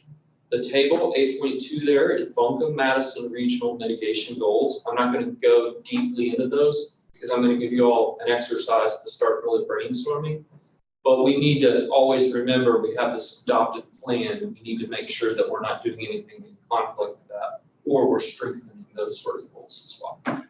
The table 8.2 there is Buncombe Madison Regional Mitigation Goals. I'm not going to go deeply into those because I'm going to give you all an exercise to start really brainstorming. But we need to always remember we have this adopted plan, and we need to make sure that we're not doing anything in conflict with that, or we're strengthening those sort of goals as well.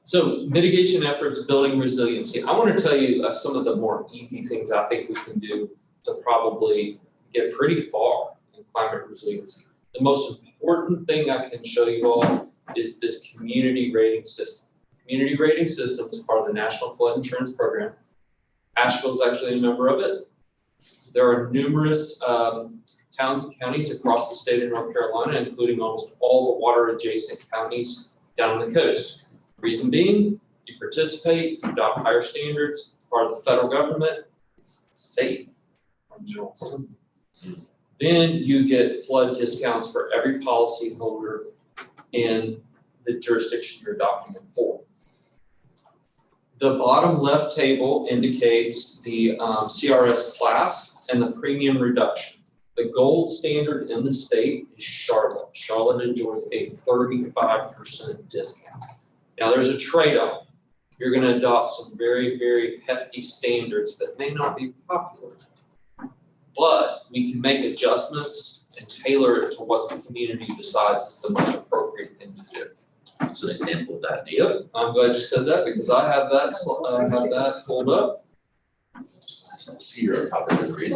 So mitigation efforts, building resiliency. I want to tell you some of the more easy things I think we can do to probably get pretty far in climate resiliency. The most important thing I can show you all is this community rating system. Community rating system is part of the National Flood Insurance Program. Asheville is actually a member of it. There are numerous towns and counties across the state of North Carolina, including almost all the water adjacent counties down the coast. Reason being, you participate, you adopt higher standards, it's part of the federal government, it's safe. Then you get flood discounts for every policyholder in the jurisdiction you're adopting it for. The bottom left table indicates the CRS class and the premium reduction. The gold standard in the state is Charlotte. Charlotte enjoys a 35% discount. Now there's a trade-off. You're going to adopt some very, very hefty standards that may not be popular, but we can make adjustments and tailor it to what the community decides is the most appropriate thing to do. It's an example of that. Yep, I'm glad you said that because I have that pulled up. I see your topic increase.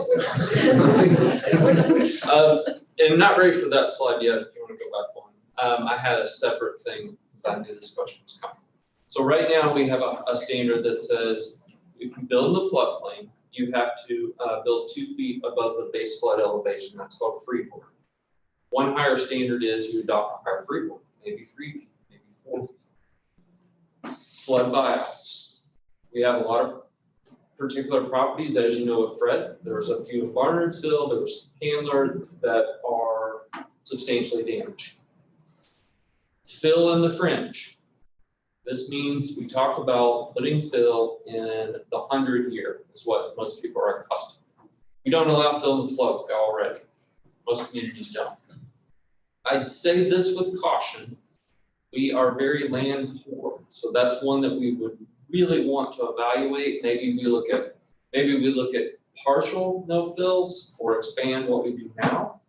And not ready for that slide yet, if you want to go back one. I had a separate thing because I knew this question was coming. So right now we have a standard that says if you build in the floodplain, you have to build 2 feet above the base flood elevation. That's called freeboard. One higher standard is you adopt a higher freeboard, maybe 3 feet, maybe 4 feet. Flood buyouts. We have a lot of particular properties, as you know, at Fred. There's a few in Barnardsville, there's Candler that are substantially damaged. Fill in the fringe. This means we talk about putting fill in the 100-year is what most people are accustomed to. We don't allow fill in the flood already. Most communities don't. I'd say this with caution. We are very land poor, so that's one that we would really want to evaluate. Maybe we look at partial no fills or expand what we do now.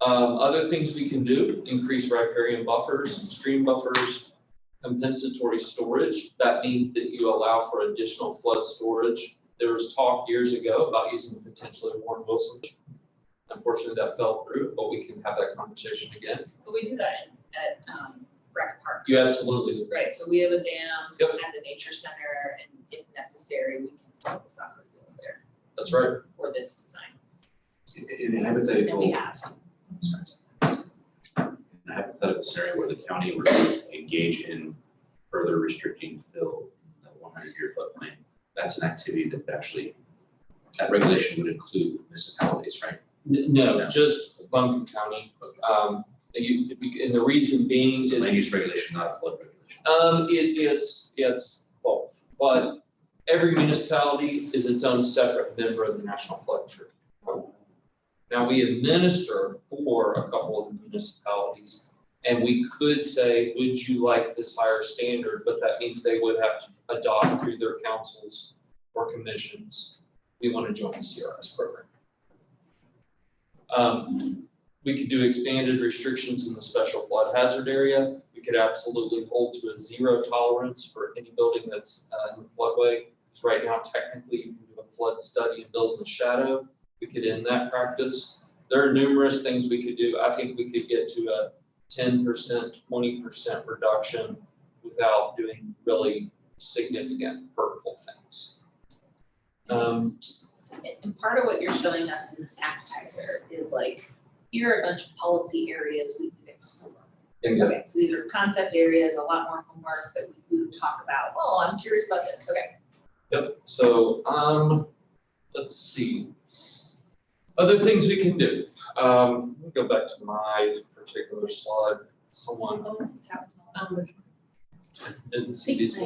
Other things we can do: increase riparian buffers, stream buffers, compensatory storage. That means that you allow for additional flood storage. There was talk years ago about using potentially Warren Wilson. Unfortunately, that fell through, but we can have that conversation again. But we do that at Rec Park. You absolutely do. Right, so we have a dam Yep. at the nature center, and if necessary, we can flood the soccer fields there That's right. for this design. In a And hypothetical, we have. in a hypothetical scenario where the county were to engage in further restricting fill in the 100-year floodplain, that's an activity that actually, that regulation would include municipalities, right? No, just Buncombe County. And the reason being It's a is land use regulation, not a flood regulation. it's both, but every municipality is its own separate member of the National Flood Insurance Program. Now, we administer for a couple of municipalities, and we could say, would you like this higher standard? But that means they would have to adopt through their councils or commissions. We want to join the CRS program. We could do expanded restrictions in the special flood hazard area. We could absolutely hold to a 0 tolerance for any building that's in the floodway. Because right now, technically, you can do a flood study and build in the shadow. We could end that practice. There are numerous things we could do. I think we could get to a 10%, 20% reduction without doing really significant hurtful things. And part of what you're showing us in this appetizer is like, here are a bunch of policy areas we could explore. Okay, so these are concept areas, a lot more homework that we would talk about. Oh, I'm curious about this. Okay. Yep, so let's see. Other things we can do. Let me go back to my particular slide. Someone, Didn't see these.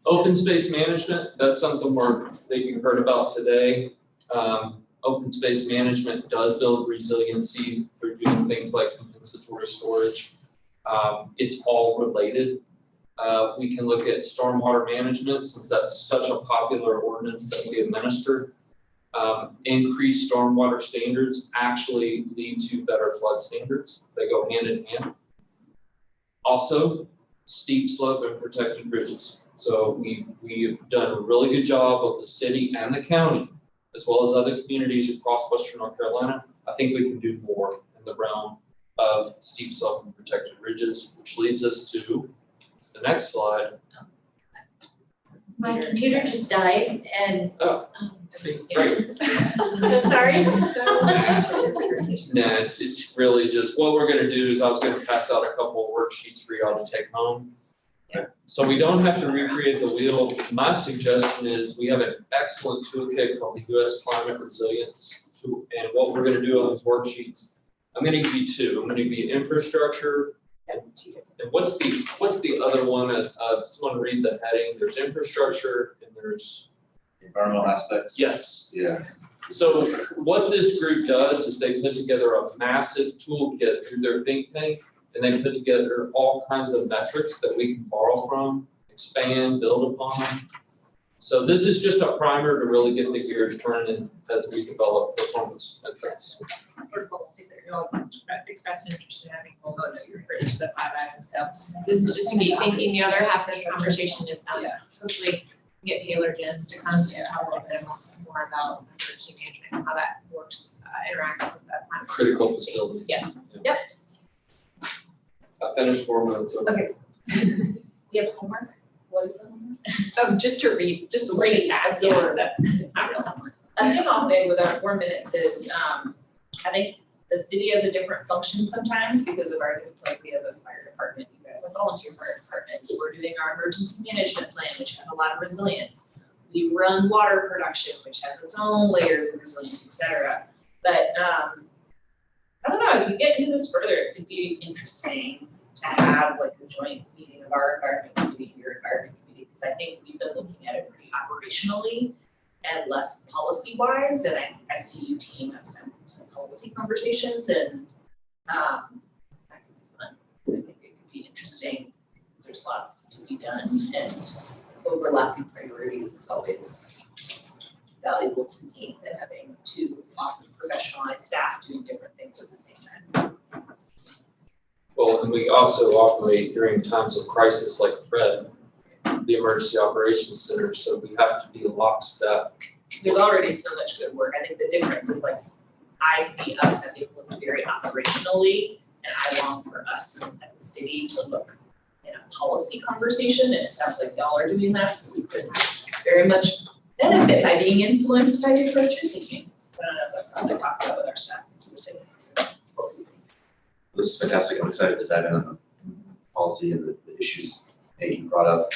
Open space management, that's something that you heard about today. Open space management does build resiliency through doing things like compensatory storage. It's all related. We can look at stormwater management, since that's such a popular ordinance that we administer. Increased stormwater standards actually lead to better flood standards. They go hand in hand. Also, steep slope and protected ridges. So we've done a really good job, both the city and the county, as well as other communities across Western North Carolina. I think we can do more in the realm of steep slope and protected ridges, which leads us to the next slide. My computer just died and. Oh, great. So sorry. Nah, it's really just, what we're gonna do is I was gonna pass out a couple of worksheets for y'all to take home. So we don't have to recreate the wheel. My suggestion is we have an excellent toolkit called the U.S. Climate Resilience Tool. And what we're gonna do on those worksheets, I'm gonna give you two. I'm gonna give you infrastructure. And what's the other one that, someone read the heading? There's infrastructure and there's. Environmental aspects? Yes. Yeah. So what this group does is they put together a massive toolkit through their think tank, and they put together all kinds of metrics that we can borrow from, expand, build upon. So this is just a primer to really get the gears turning as we develop performance metrics. You'll express an interest in having goals that you're referring to the 5 items. So this is just to keep thinking the other half of this conversation is hopefully get Taylor Jens to come and talk a little bit more about emergency management and how that works, interacts with that climate. Critical facilities. Yeah. Yep. I finished 4 minutes. Okay. We have homework? What is the homework? Oh, just to read that. Absorb. That's it's not real homework. I think I'll say with our 4 minutes is, I think the city has a different function sometimes because of our, like, we have a fire department, you guys have volunteer fire departments, we're doing our emergency management plan, which has a lot of resilience. We run water production, which has its own layers of resilience, et cetera. But, I don't know, as we get into this further, it could be interesting to have like a joint meeting of our environment committee, your environment committee, because I think we've been looking at it pretty operationally and less policy-wise, and I see you team up some policy conversations, and that could be fun. I think it could be interesting, because there's lots to be done, and overlapping priorities is always valuable to me, than having two awesome professionalized staff doing different things at the same time. Well, and we also operate during times of crisis like Fred, the Emergency Operations Center, so we have to be lockstep. There's already so much good work. I think the difference is like, I see us having looked very operationally, and I long for us at the city to look in a policy conversation, and it sounds like y'all are doing that, so we could very much benefit by being influenced by the approach you're taking. So I don't know if that's something to talk about with our staff. This is fantastic. I'm excited to dive in on the policy and the issues that you brought up.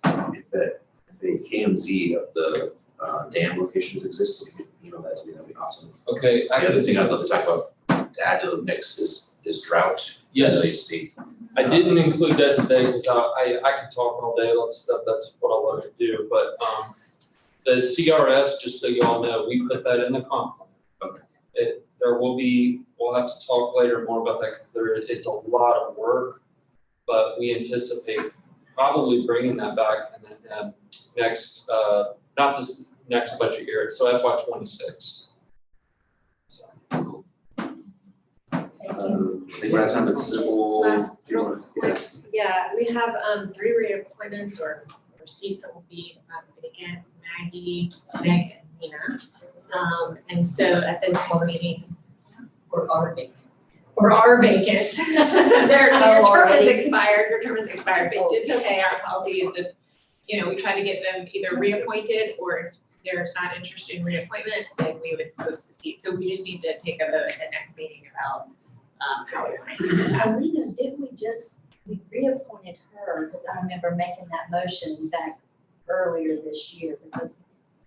If the KMZ of the dam locations exists, if you could email that to me, that'd be awesome. Okay. The other thing I'd love to talk about, to add to the mix, is drought. Yes. Resiliency. I didn't include that today because I could talk all day about stuff. That's what I love to do. But the CRS, just so you all know, we put that in the comp plan. Okay. We'll have to talk later more about that because it's a lot of work, but we anticipate probably bringing that back and then next, not this next budget year, so FY26. So, cool. I think we're out of time, but civil. Last, real quick, yeah, we have 3 reappointments or seats that will be vacant, Maggie, Meg, and Nina. And so at the next meeting, Or are vacant. or are vacant. Their term already. is expired, your term is expired, but it's okay, our policy is that, we try to get them either reappointed, or if there's not interest in reappointment, then we would post the seat. So we just need to take a vote at the next meeting about how we're going to do that. Alina, didn't we reappointed her, because I remember making that motion back earlier this year, because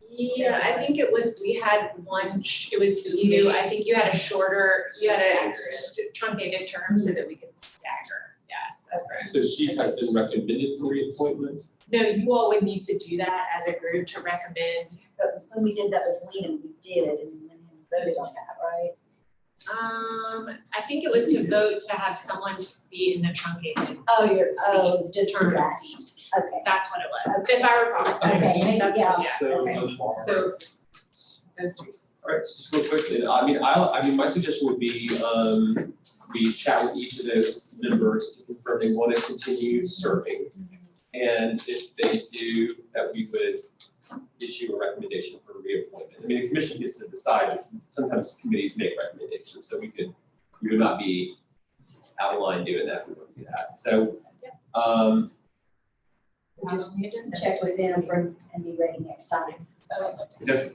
Yeah, I think we had one, it was you, I think you had a shorter, you had a truncated term so that we could stagger. That's correct. So she has been recommended for reappointment? No, you all would need to do that as a group to recommend. But when we did that with Lena, we did, and then voted on that, right? I think it was to vote to have someone be in the truncated. Just term that. seat. Okay. That's what it was, if I recall. Okay, That's yeah. what- So, okay. So, those three seats. all right, just real quick, then, I mean, my suggestion would be, we chat with each of those members to confirm they want to continue serving. And if they do, that we would issue a recommendation for reappointment. I mean, the commission gets to decide, sometimes committees make recommendations, so we would not be out of line doing that, we wouldn't do that. So, We'll just check with them and be ready next time. Yeah.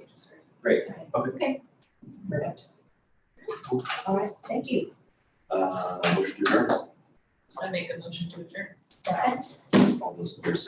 Great, Okay. Perfect. All right, thank you. Motion to adjourn. I make a motion to adjourn. Second. All those in favor say